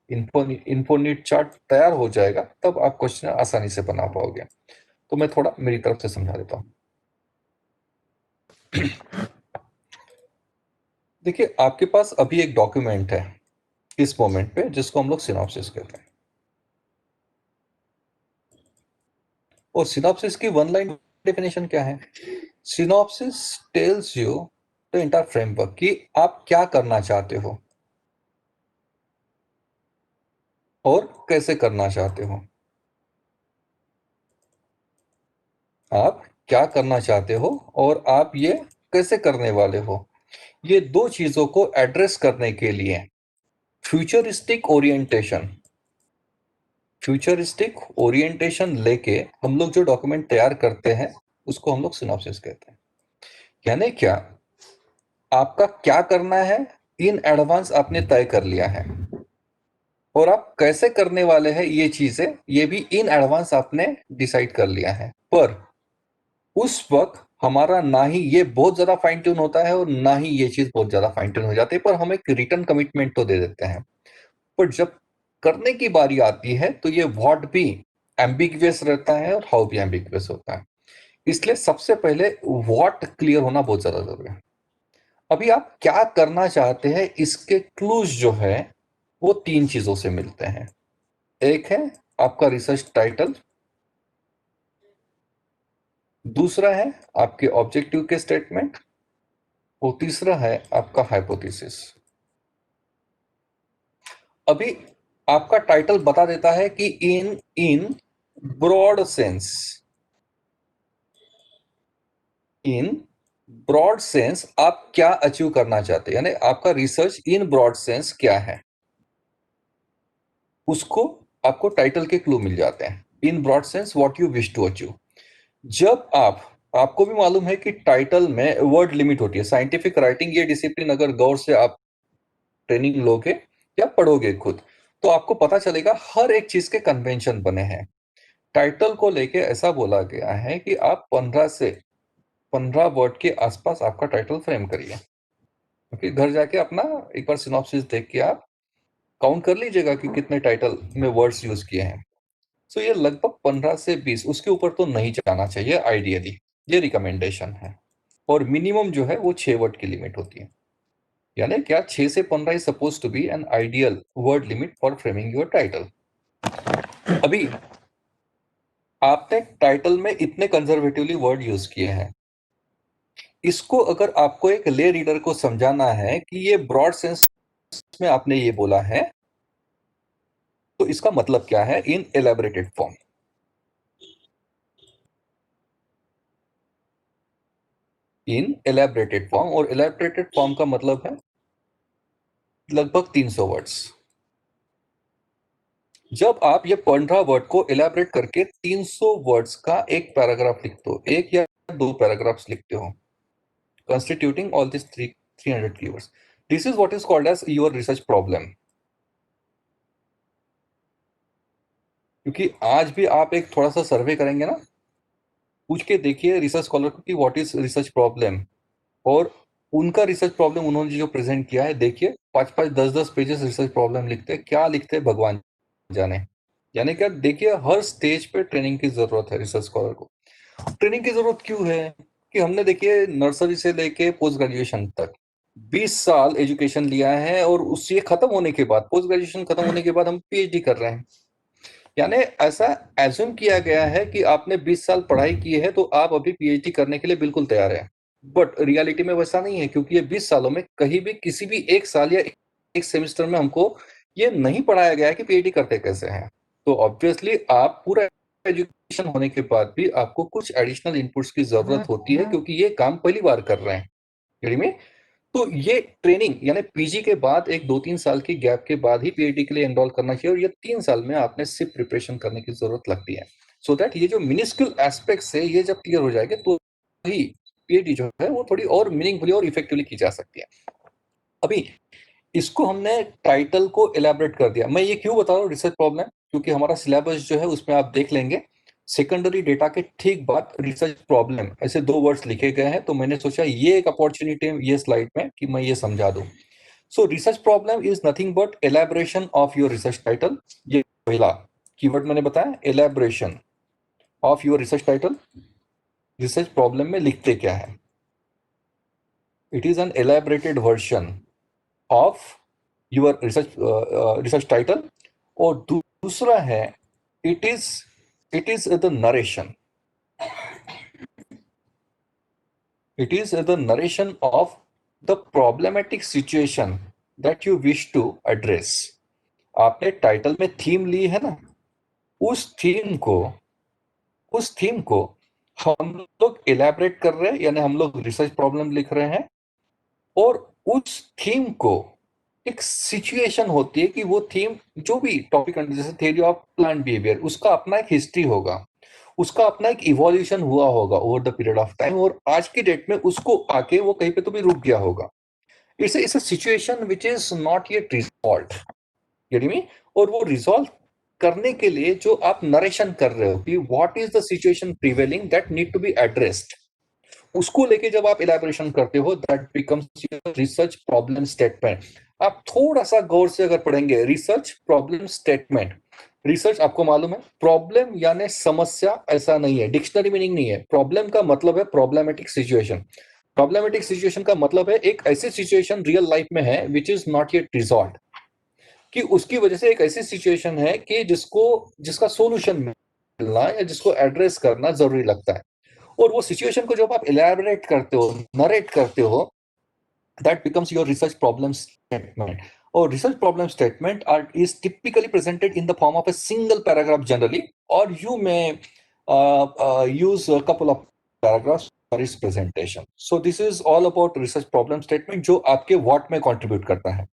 इन्फो नीड चार्ट तैयार हो जाएगा, तब आप क्वेश्चन आसानी से बना पाओगे। तो मैं थोड़ा मेरी तरफ से समझा देता हूं। देखिए आपके पास अभी एक डॉक्यूमेंट है इस मोमेंट पे, जिसको हम लोग सिनॉप्सिस कहते हैं। और सिनॉप्सिस की वन लाइन डेफिनेशन क्या है? Synopsis tells you the entire framework, कि आप क्या करना चाहते हो और कैसे करना चाहते हो। आप क्या करना चाहते हो और आप ये कैसे करने वाले हो। ये दो चीजों को एड्रेस करने के लिए फ्यूचरिस्टिक ओरिएंटेशन, लेके हम लोग जो डॉक्यूमेंट तैयार करते हैं उसको हम लोग सिनॉप्सिस कहते हैं। यानी क्या, आपका क्या करना है इन एडवांस आपने तय कर लिया है, और आप कैसे करने वाले हैं ये चीजें, ये भी इन एडवांस आपने डिसाइड कर लिया है। पर उस वक्त हमारा ना ही ये बहुत ज्यादा फाइन ट्यून होता है और ना ही ये चीज बहुत ज्यादा फाइन ट्यून हो जाती है, पर हम एक रिटर्न कमिटमेंट तो दे देते हैं। पर जब करने की बारी आती है तो ये व्हाट भी एम्बिग्युअस रहता है और हाउ भी एम्बिग्युअस होता है। इसलिए सबसे पहले व्हाट क्लियर होना बहुत ज्यादा जरूरी है। अभी आप क्या करना चाहते हैं इसके क्लूज जो है वो तीन चीजों से मिलते हैं। एक है आपका रिसर्च टाइटल, दूसरा है आपके ऑब्जेक्टिव के स्टेटमेंट, और तीसरा है आपका हाइपोथेसिस। अभी आपका टाइटल बता देता है कि in in broad sense, in broad sense आप क्या अचीव करना चाहते हैं, यानी आपका रिसर्च इन ब्रॉड सेंस क्या है, उसको आपको टाइटल के क्लू मिल जाते हैं। In broad sense what you wish to achieve. जब आपको भी मालूम है कि टाइटल में वर्ड लिमिट होती है। साइंटिफिक राइटिंग ये डिसिप्लिन अगर गौर से आप ट्रेनिंग लोगे या पढ़ोगे खुद, तो आपको पता चलेगा हर एक चीज के कन्वेंशन बने हैं। टाइटल को लेके ऐसा बोला गया है कि आप 15 से 15 वर्ड के आसपास आपका टाइटल फ्रेम करिए। क्योंकि घर जाके अपना एक बार सिनॉप्सिस देख के आप काउंट कर लीजिएगा कि कितने टाइटल में वर्ड्स यूज किए हैं। सो ये लगभग 15 से 20, उसके ऊपर तो नहीं जाना चाहिए आइडियली, ये रिकमेंडेशन है। और मिनिमम जो है वो 6 वर्ड की लिमिट होती है। यानी क्या 6 से 15 is suppose to be an ideal word limit for framing your title. अभी आपने टाइटल में इतने कंजर्वेटिवली वर्ड यूज किए हैं, इसको अगर आपको एक ले रीडर को समझाना है कि ये ब्रॉड सेंस में आपने ये बोला है, तो इसका मतलब क्या है इन एलैबोरेटेड फॉर्म। इन एलैबोरेटेड फॉर्म, और एलैबोरेटेड फॉर्म का मतलब है लगभग 300 वर्ड्स। जब आप ये 15 वर्ड को इलेबरेट करके 300 वर्ड्स का एक पैराग्राफ लिखते हो, एक या दो पैराग्राफ्स लिखते हो, constituting all these 300 keywords, this is what is called as your research problem। क्योंकि आज भी आप एक थोड़ा सा सर्वे करेंगे ना, पूछ के देखिए रिसर्च स्कॉलर को कि व्हाट इज रिसर्च प्रॉब्लम, और उनका रिसर्च प्रॉब्लम उन्होंने जो प्रेजेंट किया है, देखिए 5-5, 10-10 पेजेस रिसर्च प्रॉब्लम लिखते हैं, क्या लिखते हैं भगवान जाने। यानी क्या, देखिए हर स्टेज पे ट्रेनिंग की जरूरत है रिसर्च स्कॉलर को। ट्रेनिंग की जरूरत क्यों है कि हमने देखिए नर्सरी से लेके पोस्ट ग्रेजुएशन तक 20 साल एजुकेशन लिया है, और उससे खत्म होने के बाद, पोस्ट ग्रेजुएशन खत्म होने के बाद हम पीएचडी कर रहे हैं। यानी ऐसा एज्यूम किया गया है कि आपने 20 साल पढ़ाई की है तो आप अभी पीएचडी करने के लिए बिल्कुल तैयार है। बट रियलिटी में वैसा नहीं है, क्योंकि ये 20 सालों में कहीं भी किसी भी एक साल या एक सेमेस्टर में हमको ये नहीं पढ़ाया गया है कि पीएचडी करते कैसे हैं। तो ऑब्वियसली आप पूरा एजुकेशन होने के बाद भी आपको कुछ एडिशनल इनपुट्स की जरूरत होती है, क्योंकि ये काम पहली बार कर रहे हैं यानी में। तो ये ट्रेनिंग यानी पीजी के बाद एक 2-3 साल की गैप के बाद ही पीएचडी के लिए एनरोल करना चाहिए, और ये 3 साल में आपने सिर्फ प्रिपरेशन करने की जरूरत लगती है। सो दैट ये जो मिनिस्क्यूल एस्पेक्ट्स है ये जब क्लियर हो जाएंगे तो ही पीएचडी जो है वो थोड़ी और मीनिंगफुली और इफेक्टिवली की जा सकती है। अभी इसको हमने टाइटल को एलैबोरेट कर दिया। मैं ये क्यों बता रहा हूँ रिसर्च प्रॉब्लम, क्योंकि हमारा सिलेबस जो है उसमें आप देख लेंगे सेकेंडरी डेटा के ठीक बाद रिसर्च प्रॉब्लम ऐसे 2 वर्ड्स लिखे गए हैं, तो मैंने सोचा ये एक अपॉर्चुनिटी है ये स्लाइड में कि मैं ये समझा दूं। So research problem is nothing but elaboration of your research title. ये पहला कीवर्ड मैंने बताया, elaboration of your research title. Research problem में लिखते क्या है, it is an elaborated version of your research title. और दूसरा है it is the narration, it is the narration of the problematic situation that you wish to address। आपने title में theme ली है ना, उस थीम को हम लोग इलैबोरेट कर रहे हैं, यानी हम लोग रिसर्च प्रॉब्लम लिख रहे हैं, और उस थीम को एक सिचुएशन होती है कि वो थीम जो भी टॉपिक, जैसे थ्योरी ऑफ प्लांट बिहेवियर, उसका अपना एक हिस्ट्री होगा, उसका अपना एक इवोल्यूशन हुआ होगा over the period of time, और आज की डेट में उसको आके वो कहीं पे तो भी रुक गया होगा। It's a situation which is not yet resolved, यानी मी, और वो रिजॉल्व करने के लिए जो आप नरेशन कर रहे हो कि what is the situation prevailing that need to be addressed, उसको लेके जब आप इलैबोरेशन करते हो that becomes your research problem statement. आप थोड़ा सा गौर से अगर पढ़ेंगे रिसर्च प्रॉब्लम स्टेटमेंट, रिसर्च आपको मालूम है प्रॉब्लम यानी समस्या ऐसा नहीं है, डिक्शनरी मीनिंग नहीं है। प्रॉब्लम का मतलब है प्रॉब्लमेटिक सिचुएशन। प्रॉब्लमेटिक सिचुएशन का मतलब है एक ऐसी सिचुएशन रियल लाइफ में है which is not yet resolved, कि उसकी वजह से एक ऐसी सिचुएशन है कि जिसका सोल्यूशन मिलना या जिसको एड्रेस करना जरूरी लगता है। और वो सिचुएशन को जब आप इलैबोरेट करते हो, नरेट करते हो, that becomes your research problem statement। or research problem statement is typically presented in the form of a single paragraph generally, or you may use a couple of paragraphs for its presentation। so this is all about research problem statement जो आपके what में contribute करता है।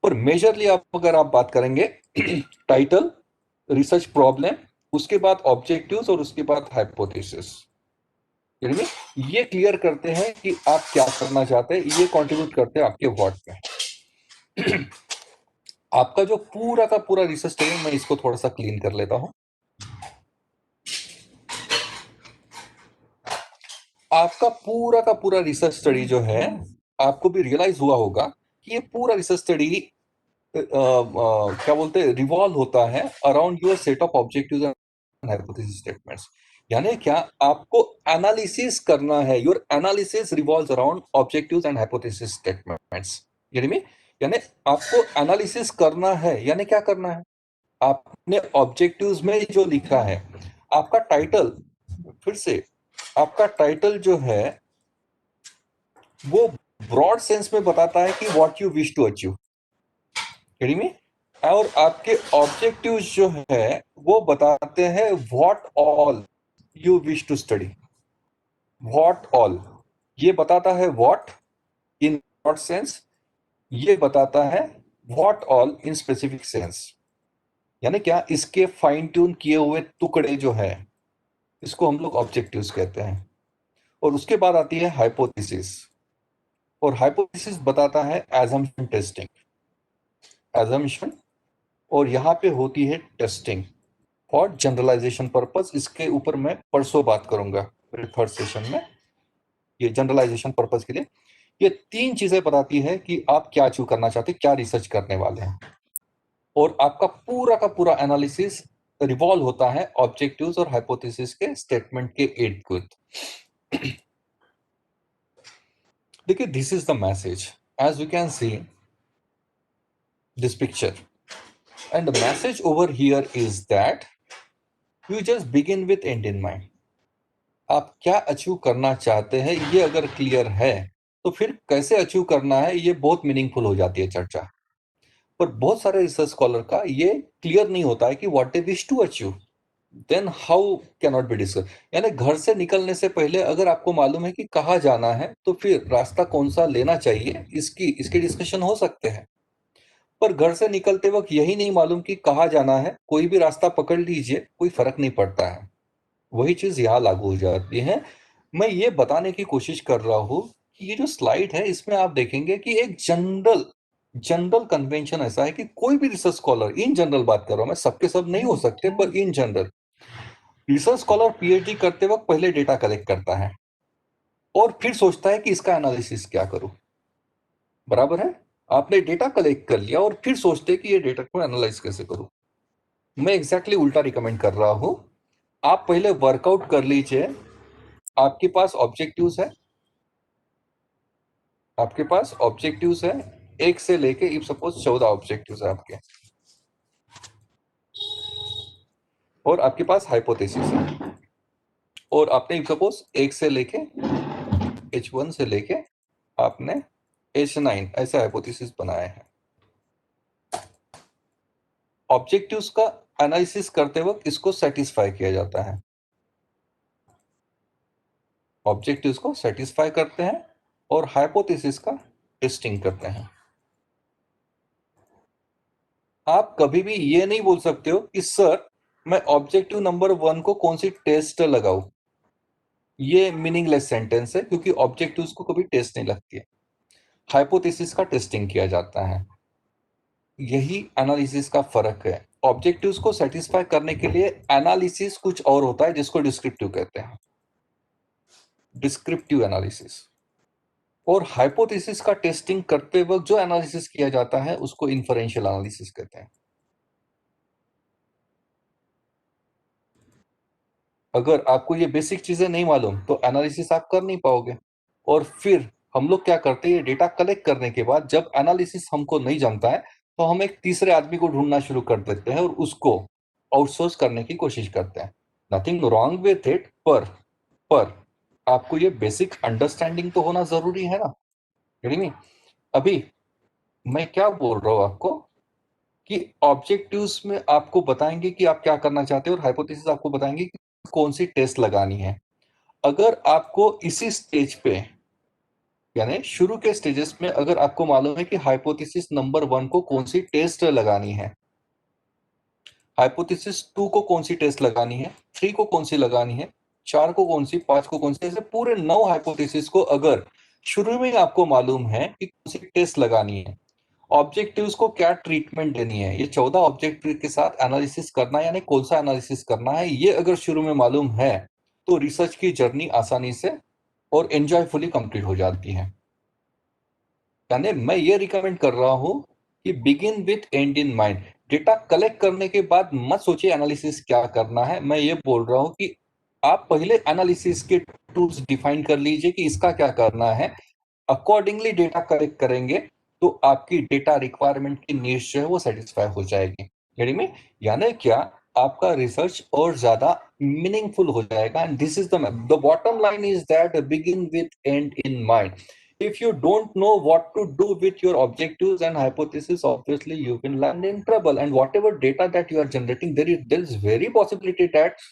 पर majorly आप अगर आप बात करेंगे टाइटल, रिसर्च प्रॉब्लम, उसके बाद ऑब्जेक्टिव्स, और उसके बाद हाइपोथेसिस, ये क्लियर करते हैं कि आप क्या करना चाहते हैं, ये कंट्रीब्यूट करते हैं आपके व्हाट में। आपका जो पूरा का पूरा रिसर्च स्टडी, मैं इसको थोड़ा सा क्लीन कर लेता हूं। आपका पूरा का पूरा रिसर्च स्टडी जो है, आपको भी रियलाइज हुआ होगा कि ये पूरा रिसर्च स्टडी क्या बोलते हैं, रिवॉल्व होता है around your set of objectives and hypothesis statements. यानी क्या, आपको एनालिसिस करना है, your analysis revolves around objectives and hypothesis statements. यानी आपको एनालिसिस करना है, यानी क्या करना है, आपने ऑब्जेक्टिव्स में जो लिखा है, आपका टाइटल, फिर से आपका टाइटल जो है वो ब्रॉड सेंस में बताता है कि what you wish to achieve, और आपके ऑब्जेक्टिव्स जो है वो बताते हैं what all you wish to study. What all ये बताता है व्हाट इन ब्रॉड सेंस, ये बताता है what all in specific sense, यानी क्या, इसके फाइन ट्यून किए हुए टुकड़े जो है इसको हम लोग ऑब्जेक्टिव्स कहते हैं। और उसके बाद आती है हाइपोथेसिस, और हाइपोथेसिस बताता है एजम्पशन टेस्टिंग, एजम्पशन, और यहाँ पे होती है टेस्टिंग फॉर जनरलाइजेशन पर्पस। इसके ऊपर मैं परसों बात करूंगा मेरे थर्ड सेशन में। ये जनरलाइजेशन पर्पस के लिए ये 3 चीजें बताती है कि आप क्या अचीव करना चाहते हैं, क्या रिसर्च करने वाले हैं। और आपका पूरा का पूरा एनालिसिस रिवॉल्व होता है ऑब्जेक्टिव्स और हाइपोथेसिस के स्टेटमेंट के इर्द गिर्द। देखिए, this is the message as we can see this picture, and the message over here is that you just begin with end in mind. आप क्या अचीव करना चाहते हैं ये अगर क्लियर है तो फिर कैसे अचीव करना है ये बहुत मीनिंगफुल हो जाती है चर्चा। पर बहुत सारे रिसर्च स्कॉलर का ये क्लियर नहीं होता है कि what they wish to achieve, then how can not be discuss. यानी घर से निकलने से पहले अगर आपको मालूम है कि कहाँ जाना है तो फिर रास्ता कौन सा लेना चाहिए इसकी डिस्कशन हो सकते हैं। पर घर से निकलते वक्त यही नहीं मालूम कि कहाँ जाना है, कोई भी रास्ता पकड़ लीजिए, कोई फर्क नहीं पड़ता है। वही चीज यहाँ लागू हो जाती है। मैं ये बताने की कोशिश कर रहा हूँ कि ये जो स्लाइड है इसमें आप देखेंगे कि एक जनरल जनरल कन्वेंशन ऐसा है कि कोई भी रिसर्च स्कॉलर, इन जनरल बात कर रहा हूं मैं, सबके सब नहीं हो सकते, पर in general research scholar PhD करते वक्त पहले डेटा कलेक्ट करता है और फिर सोचता है कि इसका एनालिसिस क्या करूं। बराबर है, आपने डेटा कलेक्ट कर लिया और फिर सोचते हैं कि ये डेटा को एनालाइज कैसे करूं। मैं एग्जैक्टली उल्टा रिकमेंड कर रहा हूं। आप पहले वर्कआउट कर लीजिए। आपके पास ऑब्जेक्टिव्स है, आपके पास ऑब्जेक्टिव्स है 1 से लेके इफ सपोज 14 ऑब्जेक्टिव्स है आपके, और आपके पास हाइपोथेसिस है, और आपने इफ सपोज 1 से लेके H1 से लेके आपने H9 ऐसे हाइपोथेसिस बनाए हैं। ऑब्जेक्टिव्स का एनालिसिस करते वक्त इसको सेटिस्फाई किया जाता है, ऑब्जेक्टिव्स को सेटिस्फाई करते हैं और हाइपोथेसिस का टेस्टिंग करते हैं। आप कभी भी ये नहीं बोल सकते हो कि सर मैं ऑब्जेक्टिव नंबर 1 को कौन सी टेस्ट लगाऊं। ये मीनिंगलेस सेंटेंस है क्योंकि ऑब्जेक्टिव्स को कभी टेस्ट नहीं लगती है, हाइपोथेसिस का टेस्टिंग किया जाता है। यही एनालिसिस का फर्क है। ऑब्जेक्टिव्स को सेटिस्फाई करने के लिए एनालिसिस कुछ और होता है जिसको डिस्क्रिप्टिव कहते हैं, डिस्क्रिप्टिव एनालिसिस। और हाइपोथेसिस का टेस्टिंग करते वक्त जो एनालिसिस किया जाता है उसको इन्फरेंशियल एनालिसिस कहते हैं। अगर आपको ये बेसिक चीजें नहीं मालूम तो एनालिसिस आप कर नहीं पाओगे। और फिर हम लोग क्या करते हैं, डेटा कलेक्ट करने के बाद जब एनालिसिस हमको नहीं जमता है तो हम एक तीसरे आदमी को ढूंढना शुरू कर देते हैं और उसको आउटसोर्स करने की कोशिश करते हैं। नथिंग रॉन्ग विथ इट, पर आपको ये बेसिक अंडरस्टैंडिंग तो होना जरूरी है ना। नहीं, अभी मैं क्या बोल रहा हूँ आपको कि ऑब्जेक्टिव्स में आपको बताएंगे कि आप क्या करना चाहते हैं और हाइपोथेसिस आपको बताएंगे कि कौन सी टेस्ट लगानी है। अगर आपको इसी स्टेज पे, यानी शुरू के स्टेजेस में, अगर आपको मालूम है कि हाइपोथेसिस नंबर 1 को कौन सी टेस्ट लगानी है, हाइपोथेसिस 2 को कौन सी टेस्ट लगानी है, 3 को कौन सी लगानी है, 4 को कौन सी, 5 को कौन सी, ऐसे पूरे 9 हाइपोथेसिस को अगर शुरू में आपको मालूम है कि कौन सी टेस्ट लगानी है, ऑब्जेक्टिव्स को क्या ट्रीटमेंट देनी है, ये 14 ऑब्जेक्टिव के साथ एनालिसिस करना है, यानी कौन सा एनालिसिस करना है, ये अगर शुरू में मालूम है तो रिसर्च की जर्नी आसानी से और एंजॉयफुली कंप्लीट हो जाती है। यानी मैं ये रिकमेंड कर रहा हूं कि begin with end in mind. Data collect करने के बाद मत सोचिए एनालिसिस क्या करना है। मैं ये बोल रहा हूं कि आप पहले एनालिसिस के टूल्स डिफाइन कर लीजिए कि इसका क्या करना है, अकॉर्डिंगली डेटा कलेक्ट करेंगे तो आपकी डेटा रिक्वायरमेंट की नीड्स जो है वो सेटिस्फाई हो जाएगी। यानी क्या, आपका रिसर्च और ज्यादा मीनिंगफुल हो जाएगा। And this is the bottom line is that begin with end in mind. If you don't know what to do with your objectives and hypothesis, obviously you will land in trouble. And whatever data that you are generating, there is very possibility that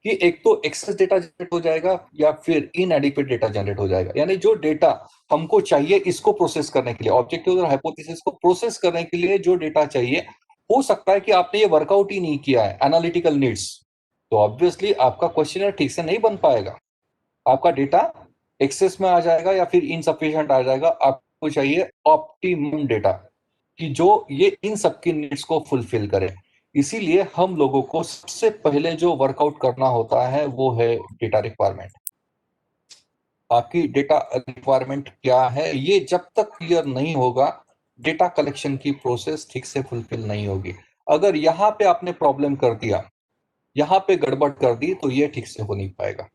कि एक तो access data generate हो जाएगा या फिर इनएडिक्वेट data generate हो जाएगा। यानी जो डेटा हमको चाहिए इसको प्रोसेस करने के लिए, ऑब्जेक्टिव और हाइपोथेसिस को प्रोसेस करने के लिए जो डेटा चाहिए, हो सकता है कि आपने ये वर्कआउट ही नहीं किया है, एनालिटिकल नीड्स, तो ऑब्वियसली आपका क्वेश्चनर ठीक से नहीं बन पाएगा, आपका डेटा एक्सेस में आ जाएगा या फिर इनसफिशिएंट आ जाएगा। आपको चाहिए ऑप्टिमम डेटा कि जो ये इन सबकी नीड्स को फुलफिल करे। इसीलिए हम लोगों को सबसे पहले जो वर्कआउट करना होता है वो है डेटा रिक्वायरमेंट। आपकी डेटा रिक्वायरमेंट क्या है, ये जब तक क्लियर नहीं होगा, डेटा कलेक्शन की प्रोसेस ठीक से फुलफिल नहीं होगी। अगर यहाँ पे आपने प्रॉब्लम कर दिया, यहाँ पे गड़बड़ कर दी, तो ये ठीक से हो नहीं पाएगा।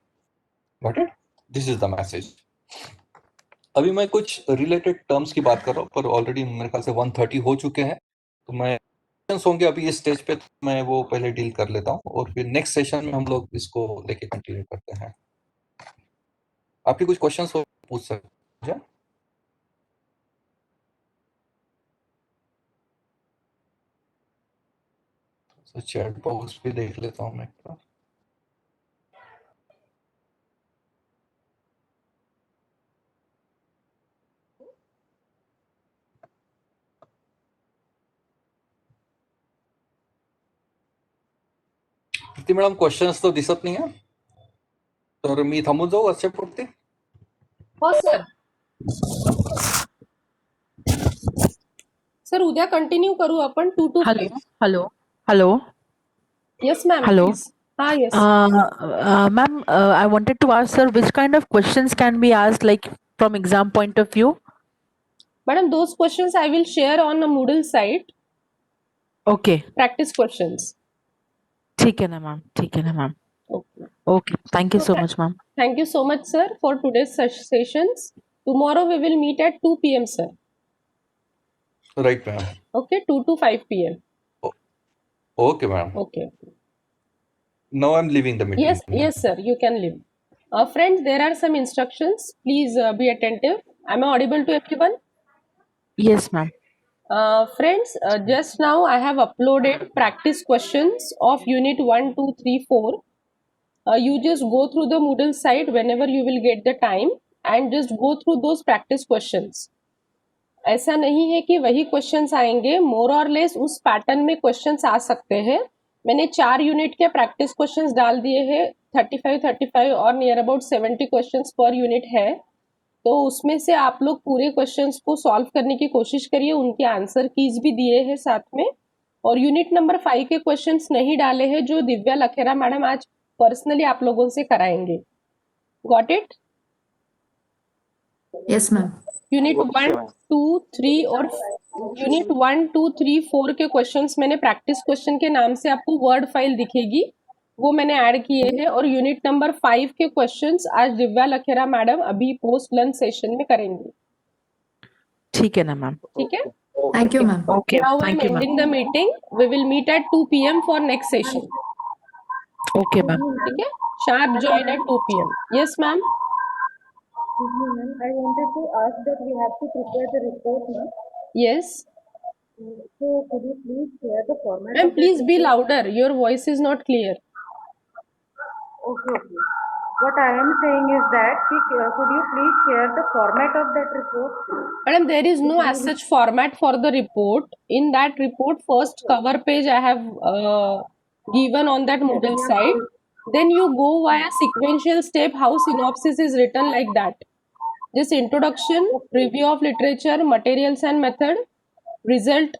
Got it? This is the message. अभी मैं कुछ रिलेटेड टर्म्स की बात कर रहा हूँ, पर ऑलरेडी मेरे ख्याल से 1:30 हो चुके हैं, तो मैं होंगे अभी इस स्टेज पे, तो मैं वो पहले डील कर लेता हूँ और फिर नेक्स्ट सेशन में हम लोग इसको लेके कंटिन्यू करते हैं। आपके कुछ क्वेश्चंस हो पूछ सकते हैं। तो चैट बॉक्स भी देख लेता हूँ मैं एक बार। प्रीती मॅडम, क्वेश्चन्स तो दिसत नाही आहे, तर मी थांबून जाऊ आजच्यापुरती? हो सर. सर उद्या कंटिन्यू करू आपण 2 to 5. Hello. Yes ma'am. Hello. Please. Yes. Ma'am, I wanted to ask sir, which kind of questions can be asked, like from exam point of view? Madam, those questions I will share on the Moodle site. Okay. Practice questions. ठीक है ना ma'am, ठीक है ना ma'am. Okay. Okay. Thank you so much, ma'am. Thank you so much, sir, for today's sessions. Tomorrow we will meet at 2 p.m. sir. Right ma'am. Okay, 2 to 5 p.m. Okay ma'am. Okay. Now I am living the meeting. Yes, sir. You can leave. Friends, there are some instructions. Please be attentive. Am I audible to everyone? Yes, ma'am. Friends, just now I have uploaded practice questions of unit 1, 2, 3, 4. You just go through the Moodle site whenever you will get the time and just go through those practice questions. ऐसा नहीं है कि वही questions आएंगे, मोर और less उस pattern में questions आ सकते हैं। मैंने 4 यूनिट के प्रैक्टिस क्वेश्चंस डाल दिए हैं, 35 और near about 70 questions per unit है, तो उसमें से आप लोग पूरे क्वेश्चंस को सॉल्व करने की कोशिश करिए, उनके आंसर कीज भी दिए हैं साथ में। और यूनिट नंबर 5 के क्वेश्चंस नहीं डाले हैं, जो दिव्या लखेरा मैडम आज पर्सनली आप लोगों से कराएंगे। Got it? Yes ma'am. Unit 1, 2, 3 और यूनिट 1, 2, 3, 4 के क्वेश्चंस मैंने प्रैक्टिस क्वेश्चन के नाम से आपको वर्ड फाइल दिखेगी, वो मैंने ऐड किए हैं। और यूनिट नंबर 5 के क्वेश्चंस आज दिव्या लखेरा मैडम अभी पोस्ट लंच सेशन में करेंगी। ठीक है ना मैम। ठीक है? Thank you ma'am. Okay. Now I'm Thank you, ma'am. ending the meeting. We will meet at 2 p.m. for next session. Okay, ma'am. ठीक है? Sharp join at 2 p.m. Yes, ma'am. I wanted to ask that we have to prepare the report now. Yes. So could you please share the format? Ma'am, please be louder. Your voice is not clear. Okay. What I am saying is that could you please share the format of that report? Madam, there is no as such format for the report. In that report, first cover page I have given on that Moodle site. Then you go via sequential step how synopsis is written like that. Just introduction, review of literature, materials and method, result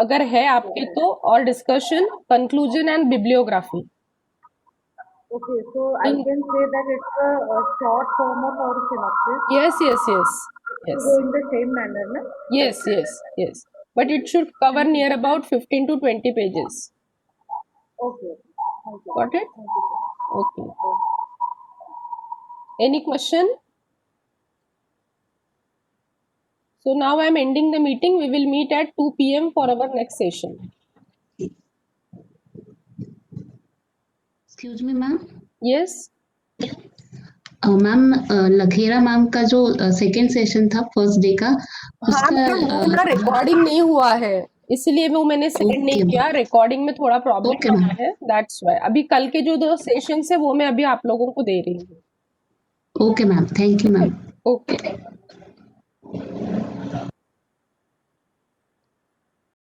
अगर है आपके तो, और discussion, conclusion and bibliography. Okay, so I can say that it's a short form of our synopsis. Yes. Go in the same manner, na? Yes. But it should cover near about 15 to 20 pages. Okay. Thank you. Got it? Thank you, sir. Okay. Any question? So now I am ending the meeting. We will meet at 2 p.m. for our next session. Excuse me ma'am. Yes. Ma'am Lakhera ma'am का जो second session था first day का, हाँ, उसका recording नहीं हुआ है, इसलिए वो मैंने सेंड नहीं Okay, किया, रिकॉर्डिंग में थोड़ा प्रॉब्लम Okay, आ ma'am. रहा है, दैट्स व्हाई। अभी कल के जो 2 सेशंस है वो मैं अभी आप लोगों को दे रही हूँ। Okay, ma'am. Thank you, ma'am. Okay.